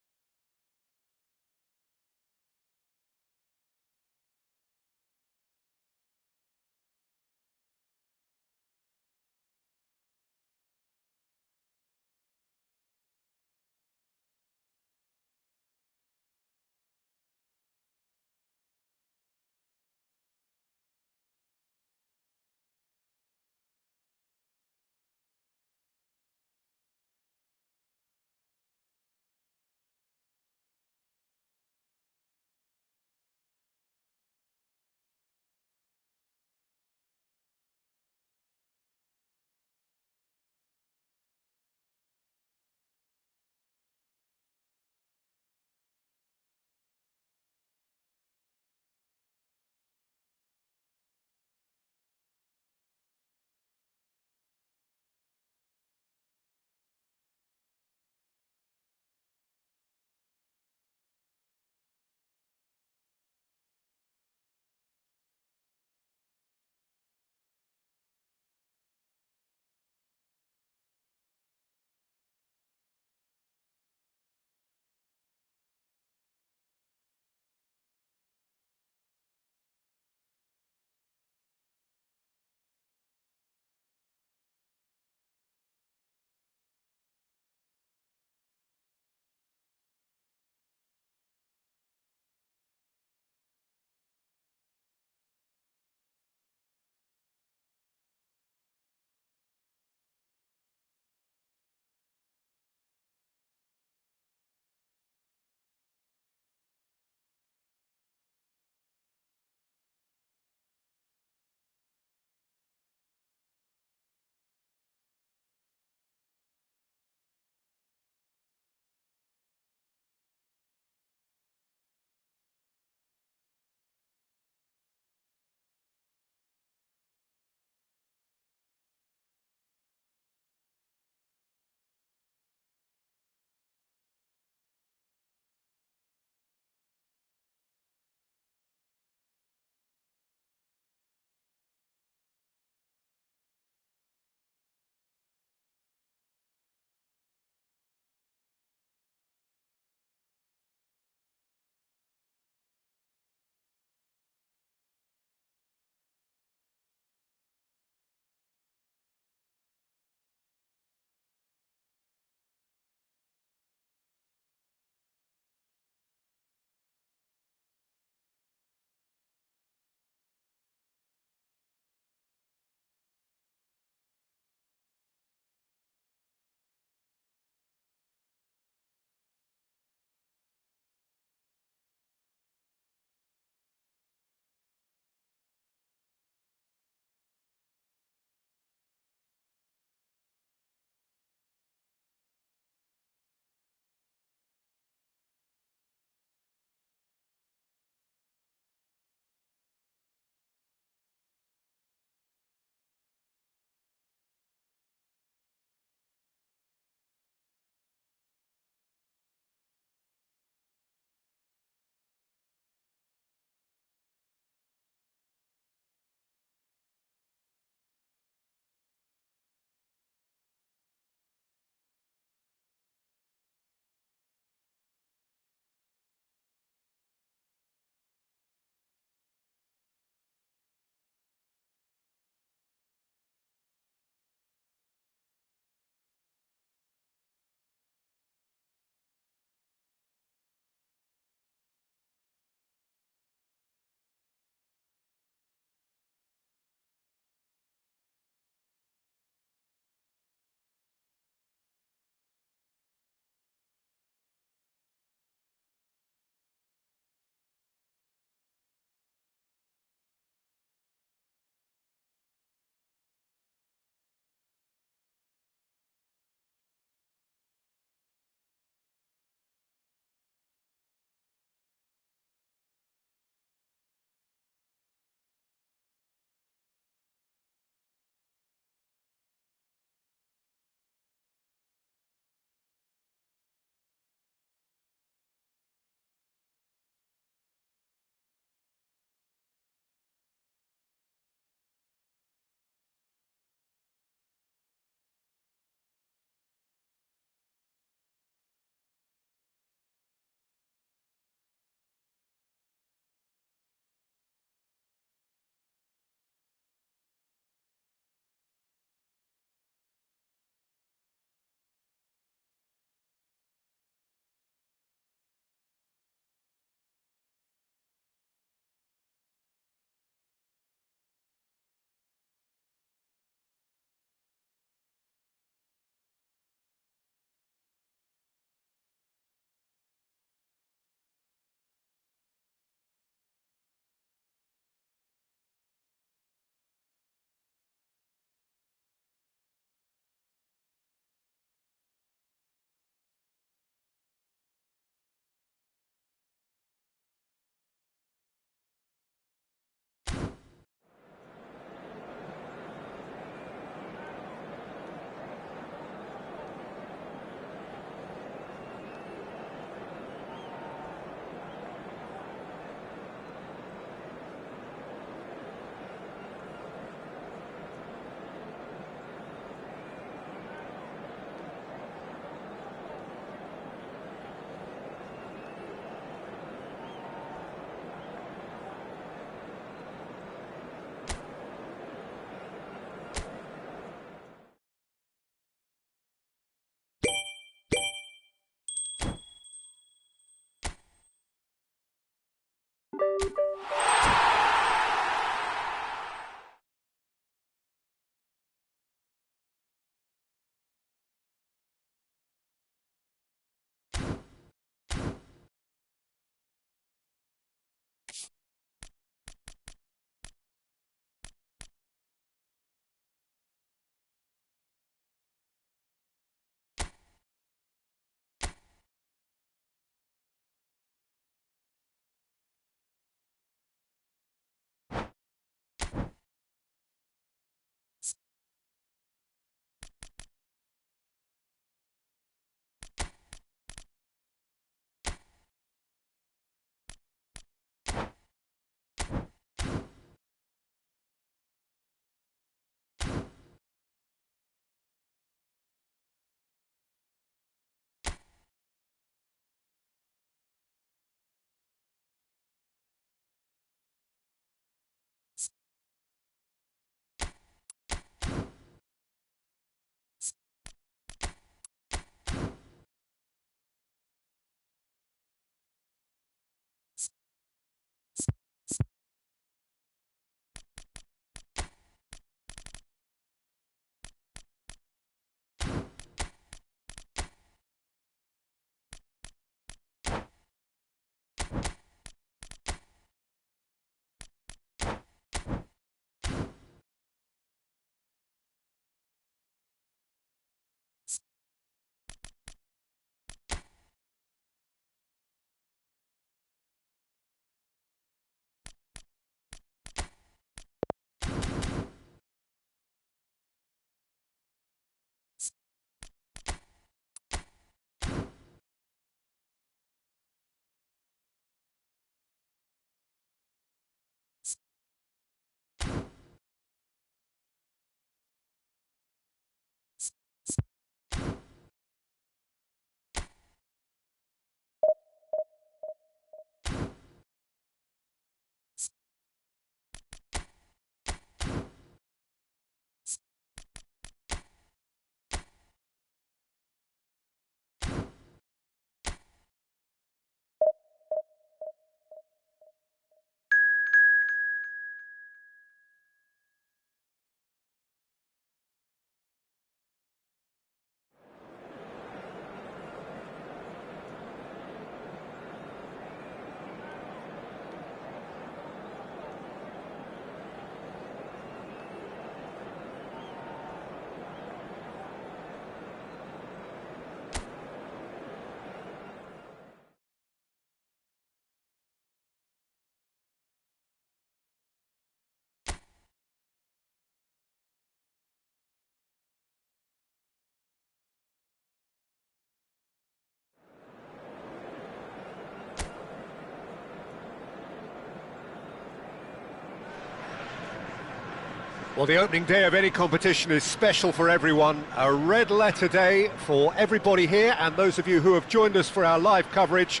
Well, the opening day of any competition is special for everyone. A red letter day for everybody here, and those of you who have joined us for our live coverage.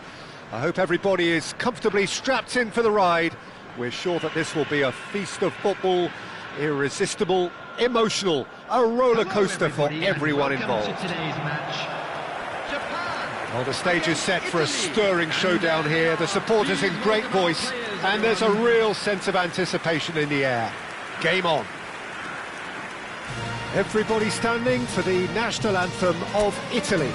I hope everybody is comfortably strapped in for the ride. We're sure that this will be a feast of football, irresistible, emotional, a roller coaster for everyone involved. Well, the stage is set for a stirring showdown here. The supporters in great voice, and there's a real sense of anticipation in the air. Game on. Everybody standing for the national anthem of Italy.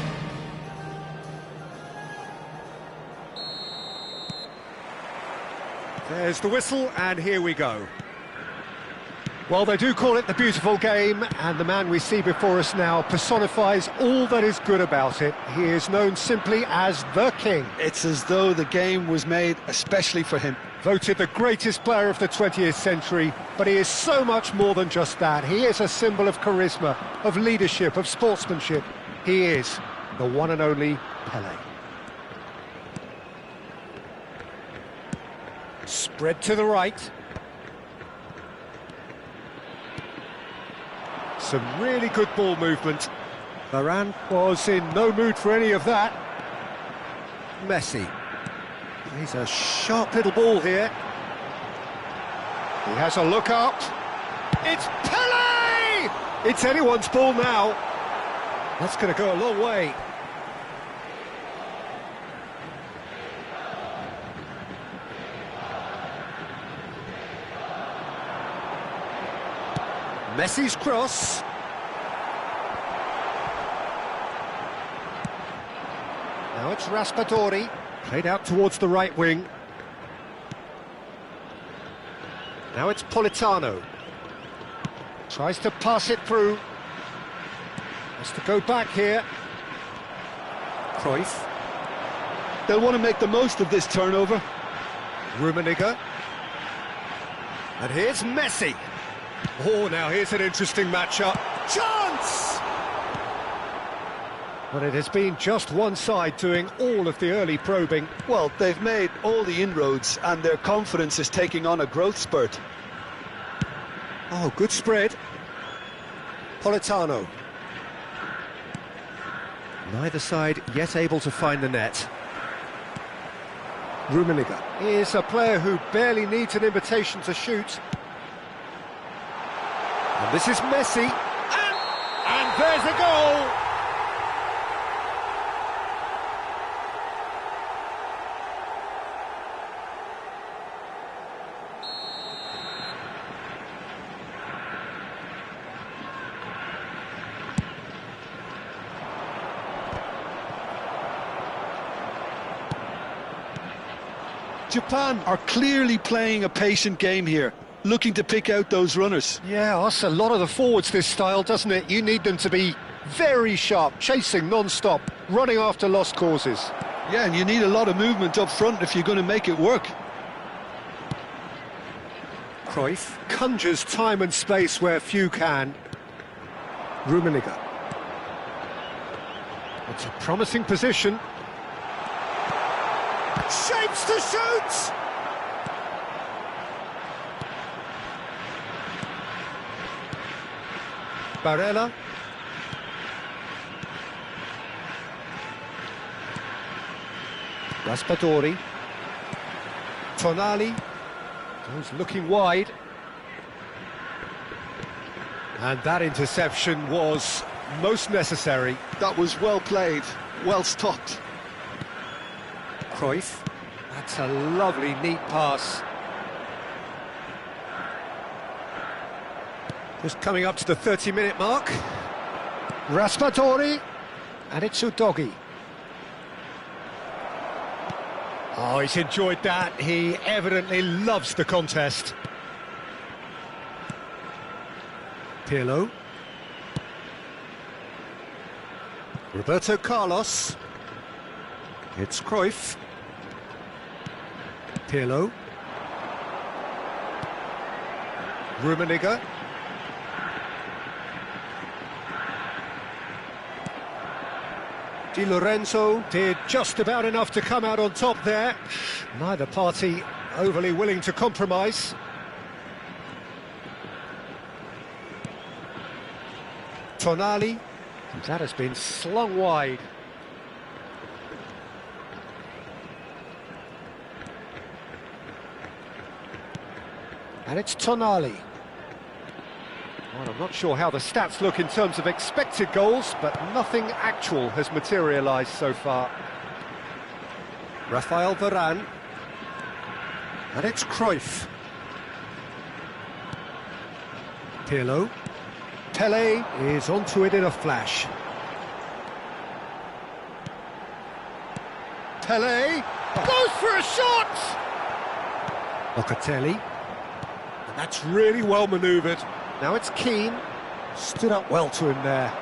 There's the whistle, and here we go. Well, they do call it the beautiful game, and the man we see before us now personifies all that is good about it. He is known simply as the King. It's as though the game was made especially for him. Voted the greatest player of the 20th century, but he is so much more than just that. He is a symbol of charisma, of leadership, of sportsmanship. He is the one and only Pelé. Spread to the right. Some really good ball movement. Varane was in no mood for any of that. Messi. He's a sharp little ball here. He has a look up. It's Pelé! It's anyone's ball now. That's going to go a long way. Messi's cross. Now it's Raspadori. Played out towards the right wing. Now it's Politano. Tries to pass it through. Has to go back here. Cruyff. They'll want to make the most of this turnover. Rummenigge. And here's Messi. Oh, now here's an interesting matchup. Chance! But it has been just one side doing all of the early probing. Well, they've made all the inroads and their confidence is taking on a growth spurt. Oh, good spread. Politano. Neither side yet able to find the net. Rummenigge is a player who barely needs an invitation to shoot. And this is Messi. And there's a goal! Japan are clearly playing a patient game here, looking to pick out those runners. Yeah, that's a lot of the forwards, this style, doesn't it? You need them to be very sharp, chasing non-stop, running after lost causes. Yeah, and you need a lot of movement up front if you're going to make it work. Cruyff conjures time and space where few can. Rummenigge. It's a promising position. Shapes to shoot! Barella. Raspadori. Tonali. Goes looking wide. And that interception was most necessary. That was well played, well stopped. Cruyff. That's a lovely, neat pass. Just coming up to the 30-minute mark. Raspadori. And it's Udogi. Oh, he's enjoyed that. He evidently loves the contest. Pirlo. Roberto Carlos. It's Cruyff. Pirlo. Rummenigge. Di Lorenzo did just about enough to come out on top there. Neither party overly willing to compromise. Tonali. That has been slung wide. And it's Tonali. Well, I'm not sure how the stats look in terms of expected goals, but nothing actual has materialised so far. Rafael Varane. And it's Cruyff. Pirlo. Pele is onto it in a flash. Pele goes for a shot! Locatelli. And that's really well manoeuvred. Now it's Keane. Stood up well to him there.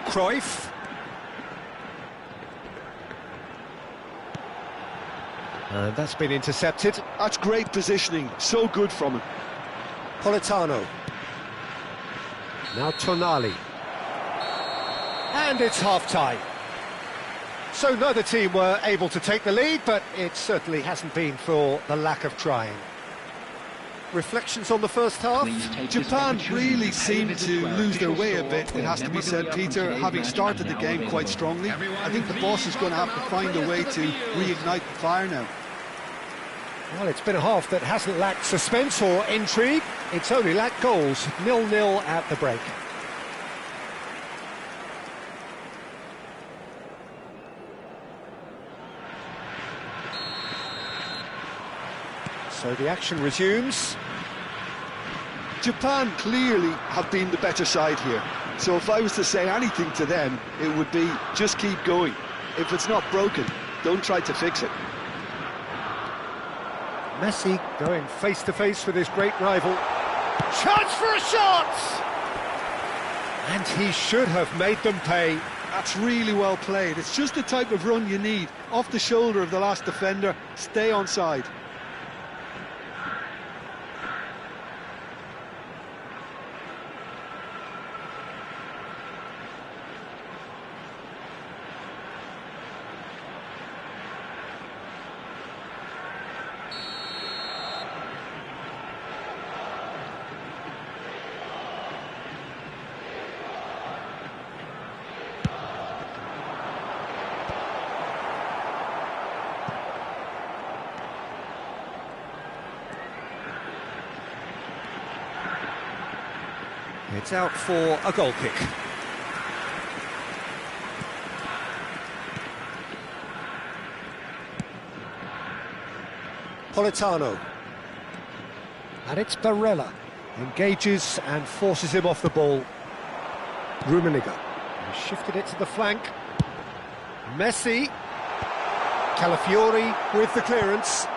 Cruyff. And that's been intercepted. That's great positioning, so good from him. Politano. Now Tonali. And it's half-time. So neither team were able to take the lead, but it certainly hasn't been for the lack of trying. Reflections on the first half? Japan really seemed to lose their way a bit, it has to be said, Peter, having started the game quite strongly. I think the boss is going to have to find a way to reignite the fire now. Well, it's been a half that hasn't lacked suspense or intrigue. It's only lacked goals. 0-0 at the break. So the action resumes. Japan clearly have been the better side here. So if I was to say anything to them, it would be just keep going. If it's not broken, don't try to fix it. Messi going face-to-face with his great rival. Chance for a shot! And he should have made them pay. That's really well played. It's just the type of run you need. Off the shoulder of the last defender, stay onside. It's out for a goal kick. Politano. And it's Barella. Engages and forces him off the ball. Rummenigge. He shifted it to the flank. Messi. Calafiori with the clearance.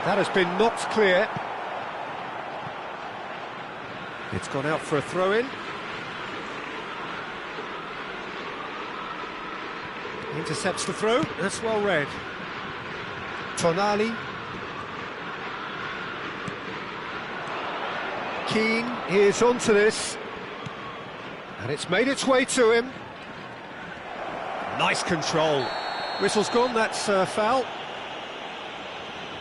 That has been knocked clear. It's gone out for a throw-in. Intercepts the throw. That's well read. Tonali. Keane is onto this. And it's made its way to him. Nice control. Whistle's gone, that's a foul.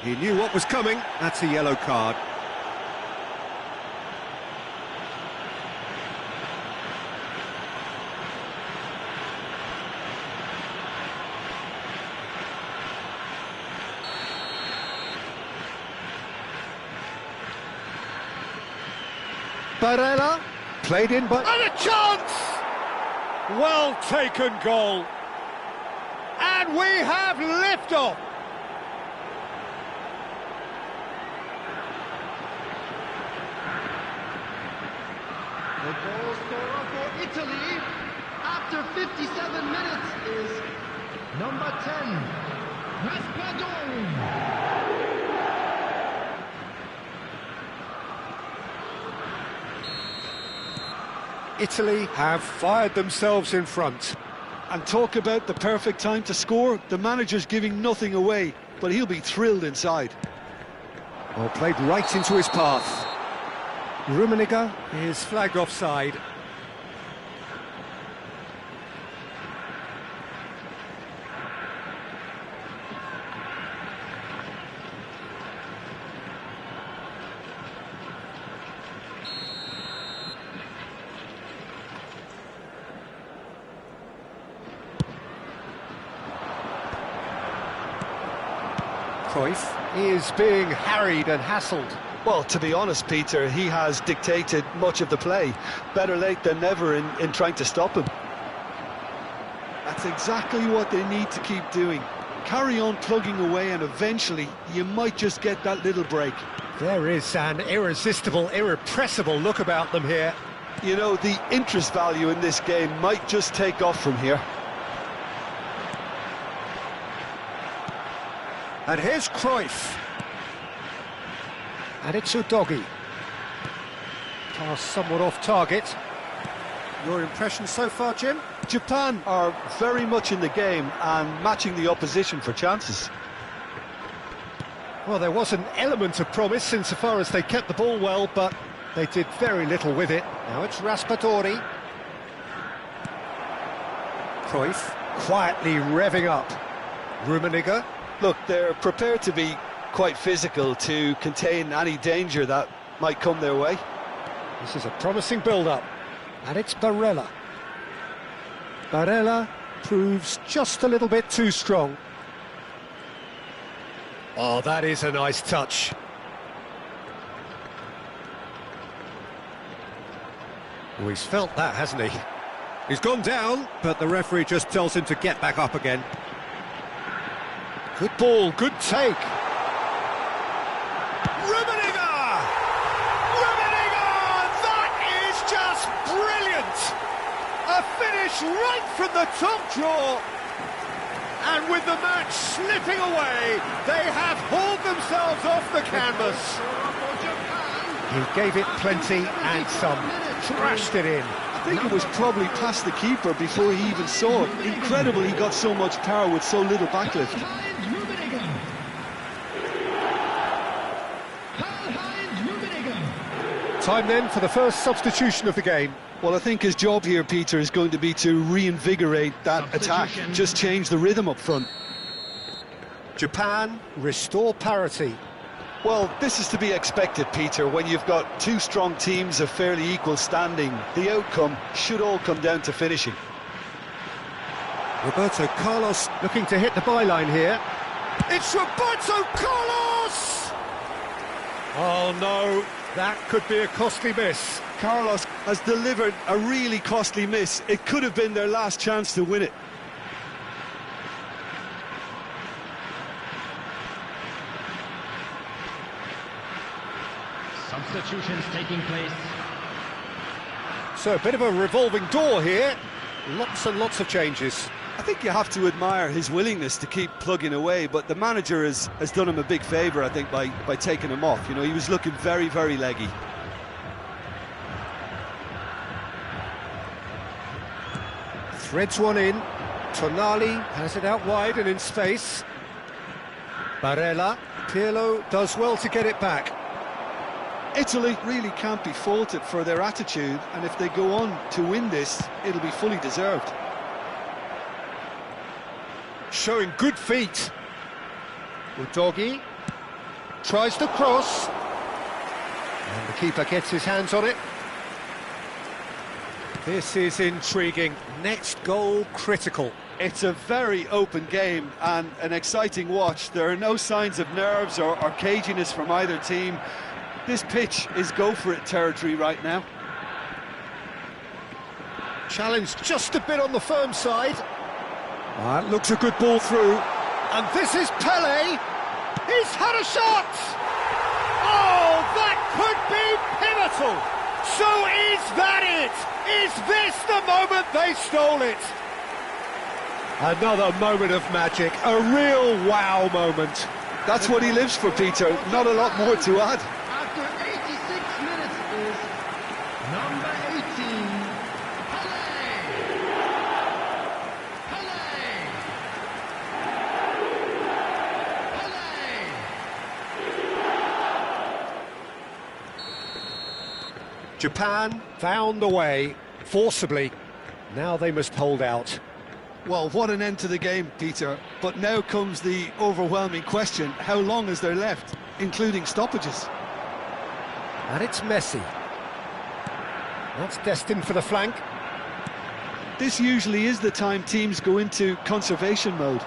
He knew what was coming. That's a yellow card. Barella, played in, but... And a chance! Well taken goal. And we have liftoff. The goal scorer for Italy after 57 minutes is number 10, Raspadori. Italy have fired themselves in front. And talk about the perfect time to score. The manager's giving nothing away, but he'll be thrilled inside. Well, played right into his path. Rummenigge is flagged offside. Cruyff is being harried and hassled. Well, to be honest, Peter, he has dictated much of the play. Better late than never in trying to stop him. That's exactly what they need to keep doing. Carry on plugging away and eventually you might just get that little break. There is an irresistible, irrepressible look about them here. You know, the interest value in this game might just take off from here. And here's Cruyff. And it's Udogi. Pass somewhat off target. Your impression so far, Jim? Japan are very much in the game and matching the opposition for chances. Well, there was an element of promise insofar as they kept the ball well, but they did very little with it. Now it's Raspadori. Cruyff quietly revving up. Rummenigge. Look, they're prepared to be quite physical to contain any danger that might come their way. This is a promising build-up. And it's Barella. Barella proves just a little bit too strong. Oh, that is a nice touch. Oh, he's felt that, hasn't he? He's gone down, but the referee just tells him to get back up again. Good ball, good take. Rummenigge! Rummenigge! That is just brilliant! A finish right from the top draw. And with the match slipping away, they have hauled themselves off the canvas. He gave it plenty and some. Thrashed it in. I think it was probably past the keeper before he even saw it. Incredible he got so much power with so little backlift. Time then for the first substitution of the game. Well, I think his job here, Peter, is going to be to reinvigorate that attack. Just change the rhythm up front. Japan restore parity. Well, this is to be expected, Peter. When you've got two strong teams of fairly equal standing, the outcome should all come down to finishing. Roberto Carlos looking to hit the byline here. It's Roberto Carlos! Oh no, that could be a costly miss. Carlos has delivered a really costly miss. It could have been their last chance to win it. Substitutions taking place. So a bit of a revolving door here. Lots and lots of changes. I think you have to admire his willingness to keep plugging away, but the manager has done him a big favour, I think, by taking him off. You know, he was looking very, very leggy. Threads one in. Tonali has it out wide and in space. Barella. Pirlo does well to get it back. Italy really can't be faulted for their attitude, and if they go on to win this, it'll be fully deserved. Showing good feet. Udogi tries to cross. And the keeper gets his hands on it. This is intriguing. Next goal critical. It's a very open game and an exciting watch. There are no signs of nerves or caginess from either team. This pitch is go-for-it territory right now. Challenge just a bit on the firm side. That looks a good ball through. And this is Pele. He's had a shot! Oh, that could be pivotal! So is that it? Is this the moment they stole it? Another moment of magic, a real wow moment. That's what he lives for, Peter. Not a lot more to add. After 86 minutes is number 18, Pele. Japan found the way, forcibly. Now they must hold out. Well, what an end to the game, Peter. But now comes the overwhelming question: how long is there left, including stoppages? And it's Messi. That's destined for the flank. This usually is the time teams go into conservation mode.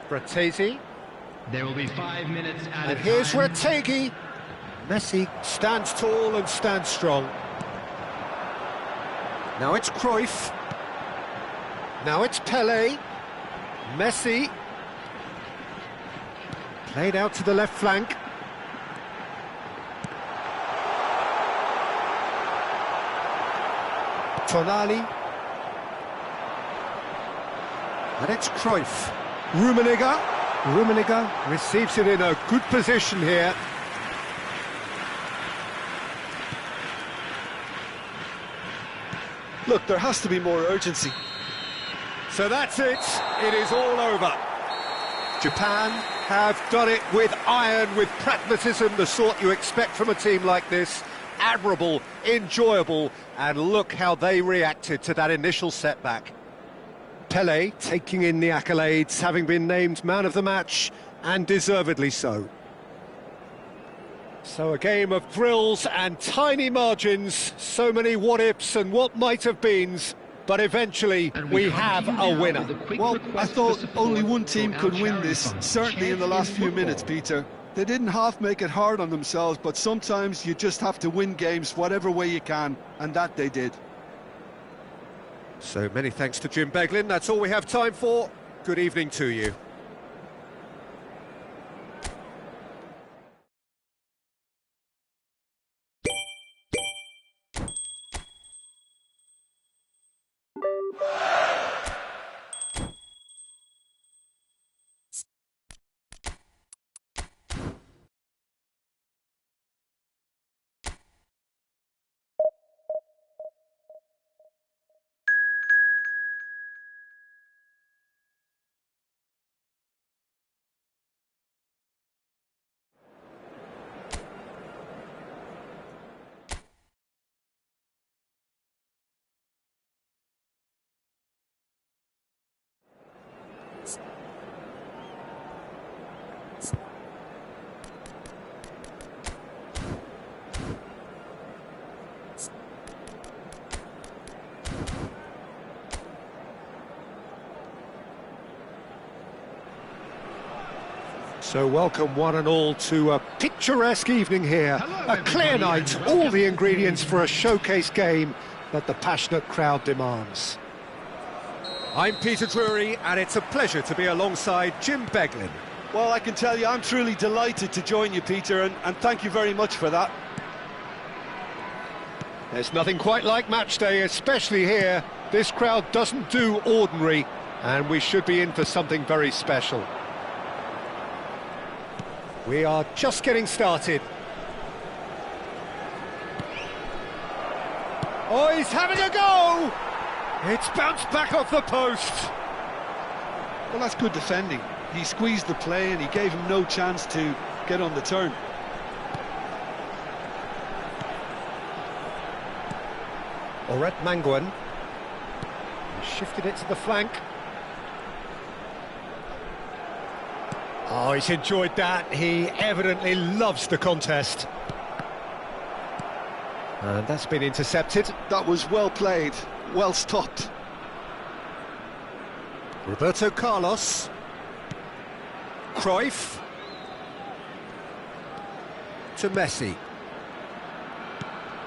Bratesi. There will be 5 minutes added And here's time. Retegi. Messi stands tall and stands strong. Now it's Cruyff. Now it's Pele. Messi. Played out to the left flank. Tonali. And it's Cruyff. Rummenigge receives it in a good position here. Look, there has to be more urgency. So that's it. It is all over. Japan have done it with iron, with pragmatism, the sort you expect from a team like this. Admirable, enjoyable, and look how they reacted to that initial setback. Pele taking in the accolades, having been named man of the match, and deservedly so. So a game of thrills and tiny margins, so many what-ifs and what-might-have-beens, but eventually we have a winner. Well, I thought only one team could win this, certainly in the last few minutes, Peter. They didn't half make it hard on themselves, but sometimes you just have to win games whatever way you can, and that they did. So many thanks to Jim Beglin. That's all we have time for. Good evening to you. So welcome one and all to a picturesque evening here. A clear night, all the ingredients for a showcase game that the passionate crowd demands. I'm Peter Drury, and it's a pleasure to be alongside Jim Beglin. Well, I can tell you, I'm truly delighted to join you, Peter, and thank you very much for that. There's nothing quite like match day, especially here. This crowd doesn't do ordinary, and we should be in for something very special. We are just getting started. Oh, he's having a go! It's bounced back off the post. Well, that's good defending. He squeezed the play and he gave him no chance to get on the turn. Oret Manguan. He shifted it to the flank. Oh, he's enjoyed that. He evidently loves the contest. And that's been intercepted. That was well played, well stopped. Roberto Carlos. Cruyff. To Messi.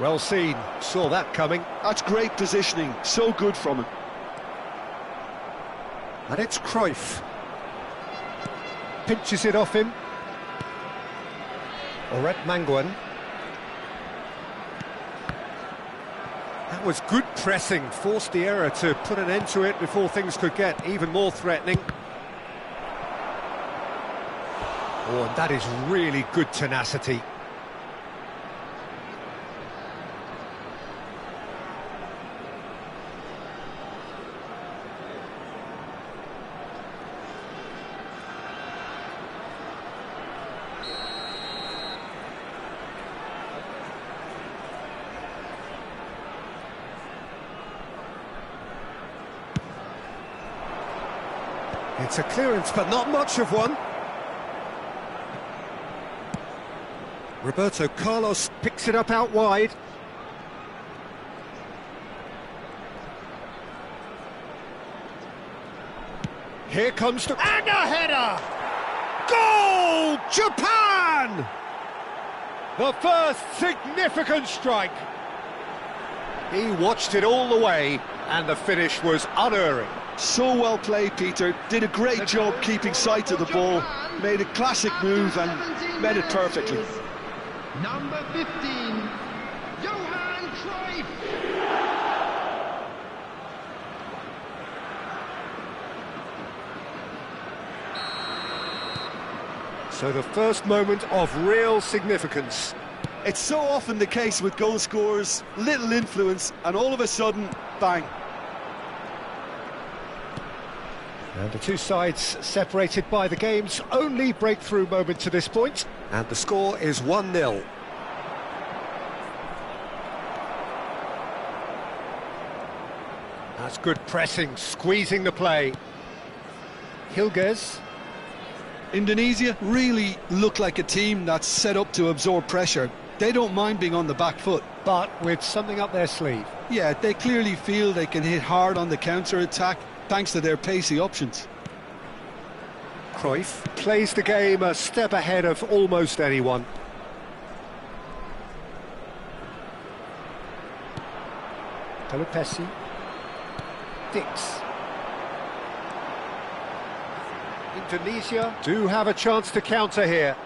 Well seen, saw that coming. That's great positioning, so good from him. And it's Cruyff. Pinches it off him. Oret Manguan. That was good pressing, forced the error to put an end to it before things could get even more threatening. Oh, and that is really good tenacity. It's a clearance, but not much of one. Roberto Carlos picks it up out wide. Here comes the... and a header! Goal! Japan! The first significant strike. He watched it all the way, and the finish was unerring. So well played, Peter. Did a great job keeping sight of the ball. Made a classic move and met it perfectly. Number 15, Johan Cruyff. So the first moment of real significance. It's so often the case with goal scorers, little influence, and all of a sudden, bang. And the two sides separated by the game's only breakthrough moment to this point. And the score is 1-0. That's good pressing, squeezing the play. Hilgers. Indonesia really look like a team that's set up to absorb pressure. They don't mind being on the back foot. But with something up their sleeve. Yeah, they clearly feel they can hit hard on the counter-attack thanks to their pacey options. Cruyff plays the game a step ahead of almost anyone. Pelupessy. Dix. Indonesia do have a chance to counter here.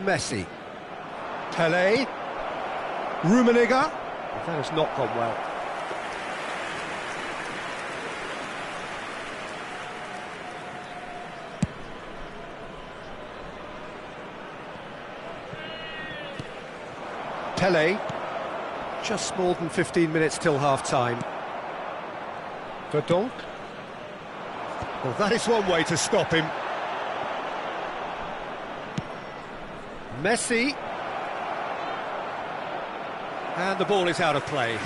Messi. Pele. Rummenigge. That has not gone well. Pele. Just more than 15 minutes till half-time. Verdonk. Well, that is one way to stop him. Messi. And the ball is out of play.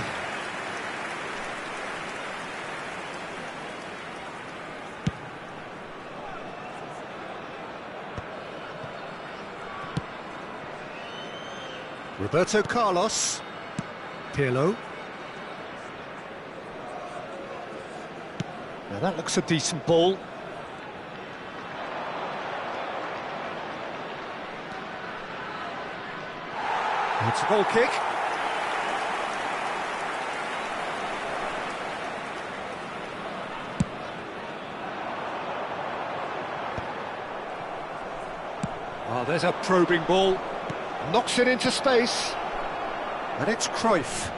Roberto Carlos. Pirlo. Now that looks a decent ball. It's a goal kick. Oh, there's a probing ball. Knocks it into space. And it's Cruyff.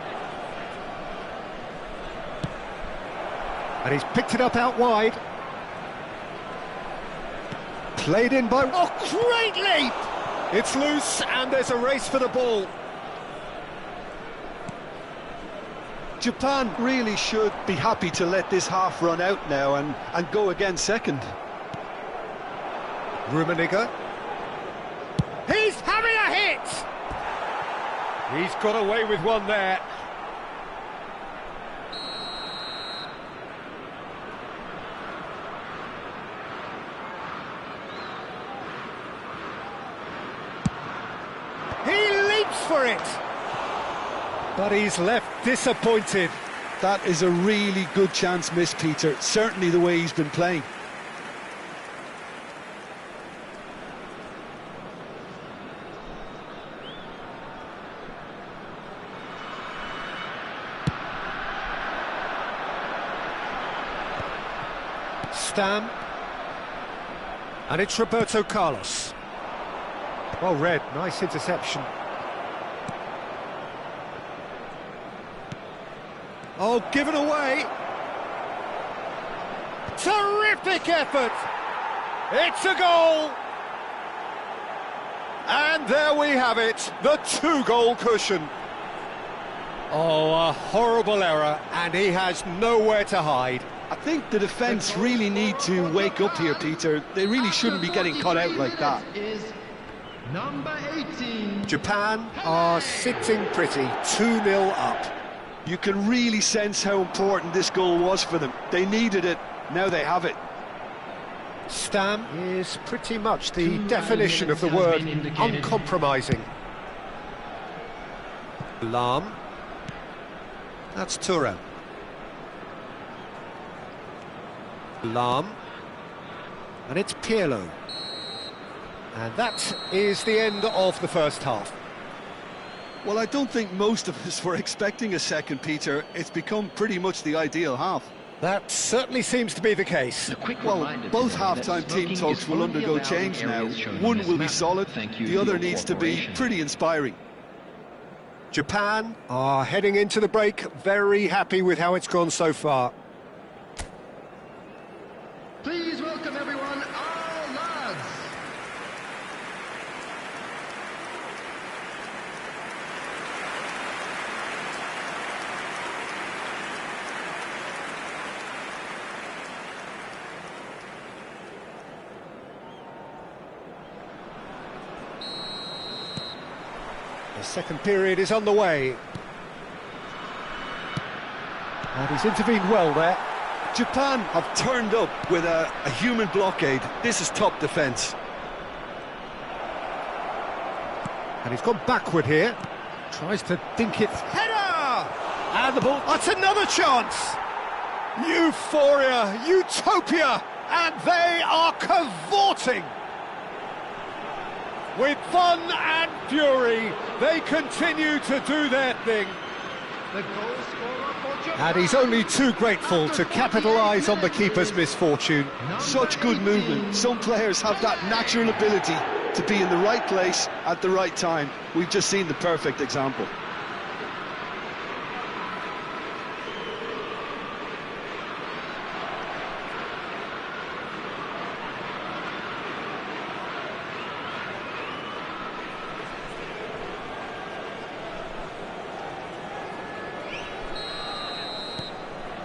And he's picked it up out wide. Played in by... oh, great leap! It's loose, and there's a race for the ball. Japan really should be happy to let this half run out now and go again second. Rummenigge. He's having a hit! He's got away with one there. He leaps for it! But he's left disappointed. That is a really good chance missed, Peter. Certainly the way he's been playing. Stam. And it's Roberto Carlos. Well read, nice interception. Oh, given away. Terrific effort. It's a goal. And there we have it, the two-goal cushion. Oh, a horrible error, and he has nowhere to hide. I think the defence really need to wake up here, Peter. They really shouldn't be getting caught out like that. Is number 18. Japan are sitting pretty, 2-0 up. You can really sense how important this goal was for them. They needed it, now they have it. Stam is pretty much the definition of the word uncompromising. Lam. That's Thuram. Lam. And it's Pirlo. And that is the end of the first half. Well, I don't think most of us were expecting a second, Peter. It's become pretty much the ideal half. That certainly seems to be the case. Well, both half-time team talks will undergo change now. One will be solid, the other needs to be pretty inspiring. Japan are heading into the break very happy with how it's gone so far. Please welcome everyone, our lads. The second period is underway. And he's intervened well there. Japan have turned up with a human blockade. This is top defence. And he's gone backward here. Tries to dink it. Header! And the ball. That's another chance! Euphoria, utopia, and they are cavorting. With fun and fury, they continue to do their thing. The goal scorer for Japan. And he's only too grateful to capitalise on the keeper's misfortune. Such good movement. Some players have that natural ability to be in the right place at the right time. We've just seen the perfect example.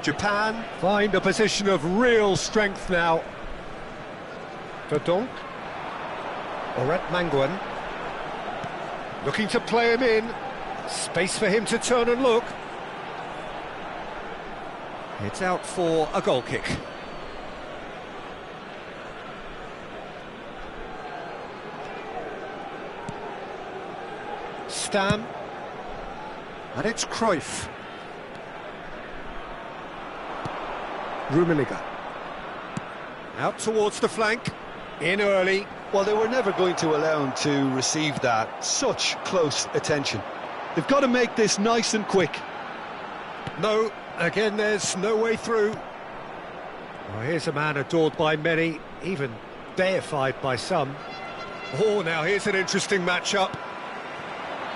Japan find a position of real strength now. Verdonk. Oret Mangwan. Looking to play him in. Space for him to turn and look. It's out for a goal kick. Stam. And it's Cruyff. Rummenigge. Out towards the flank. In early. Well, they were never going to allow him to receive that. Such close attention. They've got to make this nice and quick. No, again there's no way through. Well, here's a man adored by many, even deified by some. Oh, now here's an interesting matchup.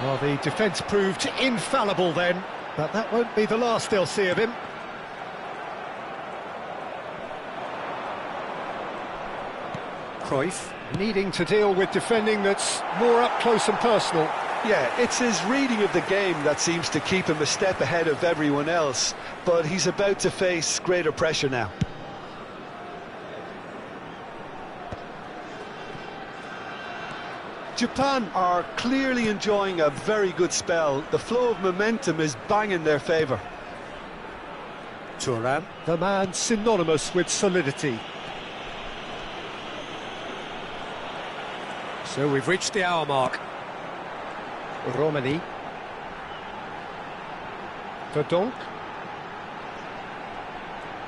Well, the defence proved infallible then, but that won't be the last they'll see of him. Cruyff needing to deal with defending that's more up close and personal. Yeah, it's his reading of the game that seems to keep him a step ahead of everyone else, but he's about to face greater pressure now. Japan are clearly enjoying a very good spell. The flow of momentum is bang in their favour. Thuram, the man synonymous with solidity. So we've reached the hour mark. Romani. Verdonk.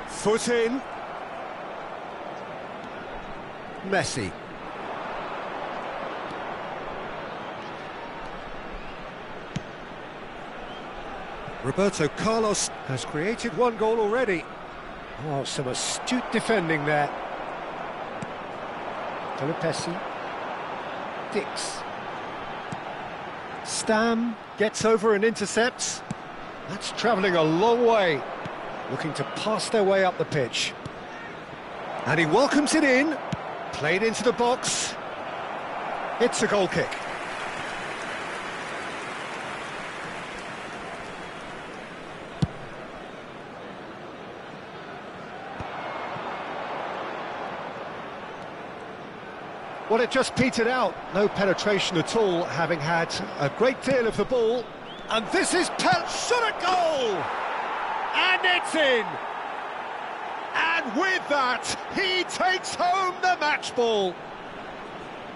Foot in. Messi. Roberto Carlos has created one goal already. Oh, some astute defending there. Pelopessi. Dix. Stam gets over and intercepts. That's travelling a long way. Looking to pass their way up the pitch. And he welcomes it in. Played into the box. It's a goal kick. Well, it just petered out. No penetration at all, having had a great deal of the ball. And this is shot at goal! And it's in! And with that, he takes home the match ball.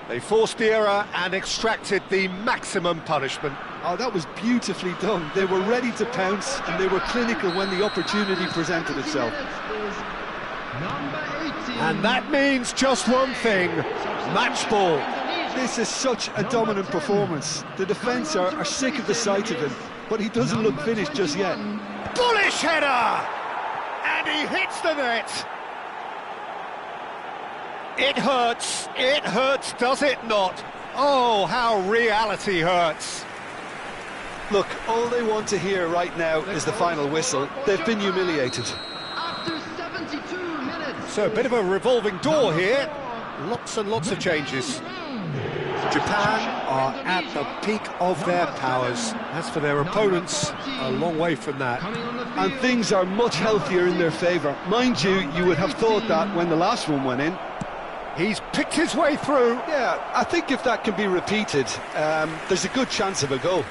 They forced the error and extracted the maximum punishment. Oh, that was beautifully done. They were ready to pounce and they were clinical when the opportunity presented itself. And that means just one thing, match ball. This is such a dominant performance. The defence are sick of the sight of him, but he doesn't look finished just yet. Bullish header! And he hits the net. It hurts, does it not? Oh, how reality hurts. Look, all they want to hear right now is the final whistle. They've been humiliated. After 72 minutes. So a bit of a revolving door here. Lots and lots of changes. Japan are at the peak of their powers. As for their opponents, a long way from that. And things are much healthier in their favour. Mind you, you would have thought that when the last one went in. He's picked his way through. Yeah, I think if that can be repeated, there's a good chance of a goal.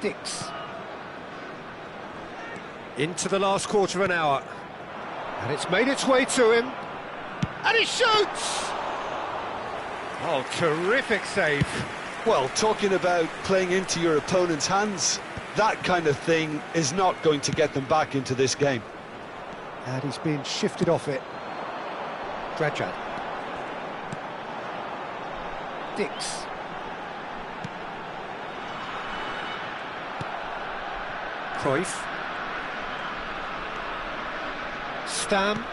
Dix. Into the last quarter of an hour. And it's made its way to him. And he shoots! Oh, terrific save. Well, talking about playing into your opponent's hands, that kind of thing is not going to get them back into this game. And he's been shifted off it. Drajad. Dix. Cruyff. Stam.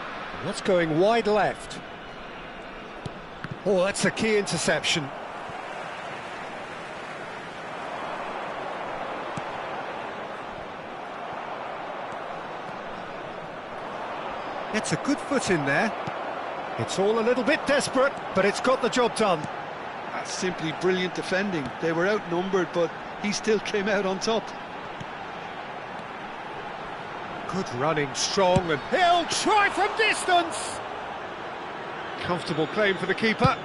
That's going wide left. Oh, that's a key interception. It's a good foot in there. It's all a little bit desperate, but it's got the job done. That's simply brilliant defending. They were outnumbered, but he still came out on top. Good running, strong, and he'll try from distance! Comfortable claim for the keeper.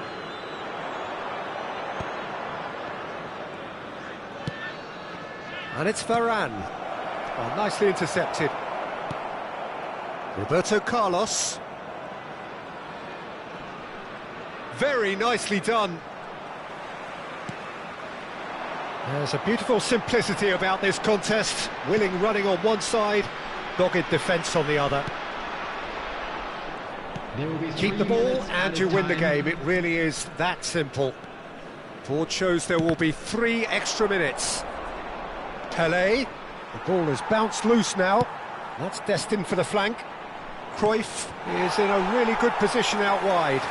And it's Varane. Oh, nicely intercepted. Roberto Carlos. Very nicely done. There's a beautiful simplicity about this contest. Willing running on one side, dogged defence on the other. Keep the ball and you win the game. It really is that simple. Board shows there will be 3 extra minutes. Pelé. The ball has bounced loose now. That's destined for the flank. Cruyff is in a really good position out wide.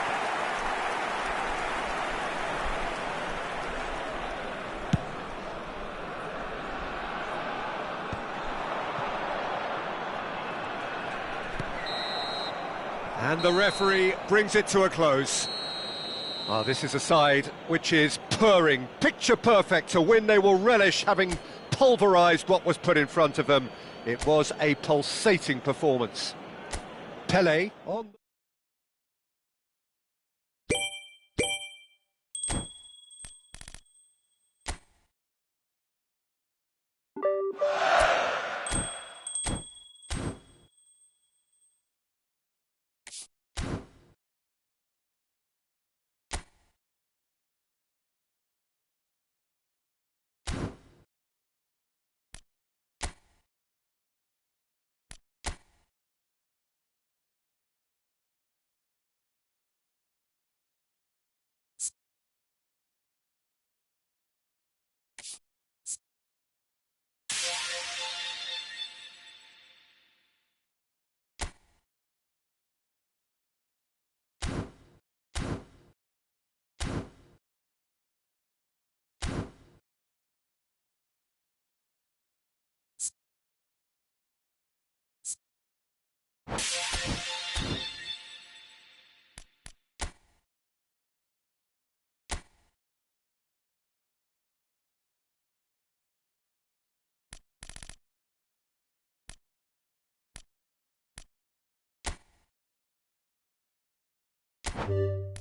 And the referee brings it to a close. Oh, this is a side which is purring, picture perfect to win. They will relish having pulverised what was put in front of them. It was a pulsating performance. Pelé on... You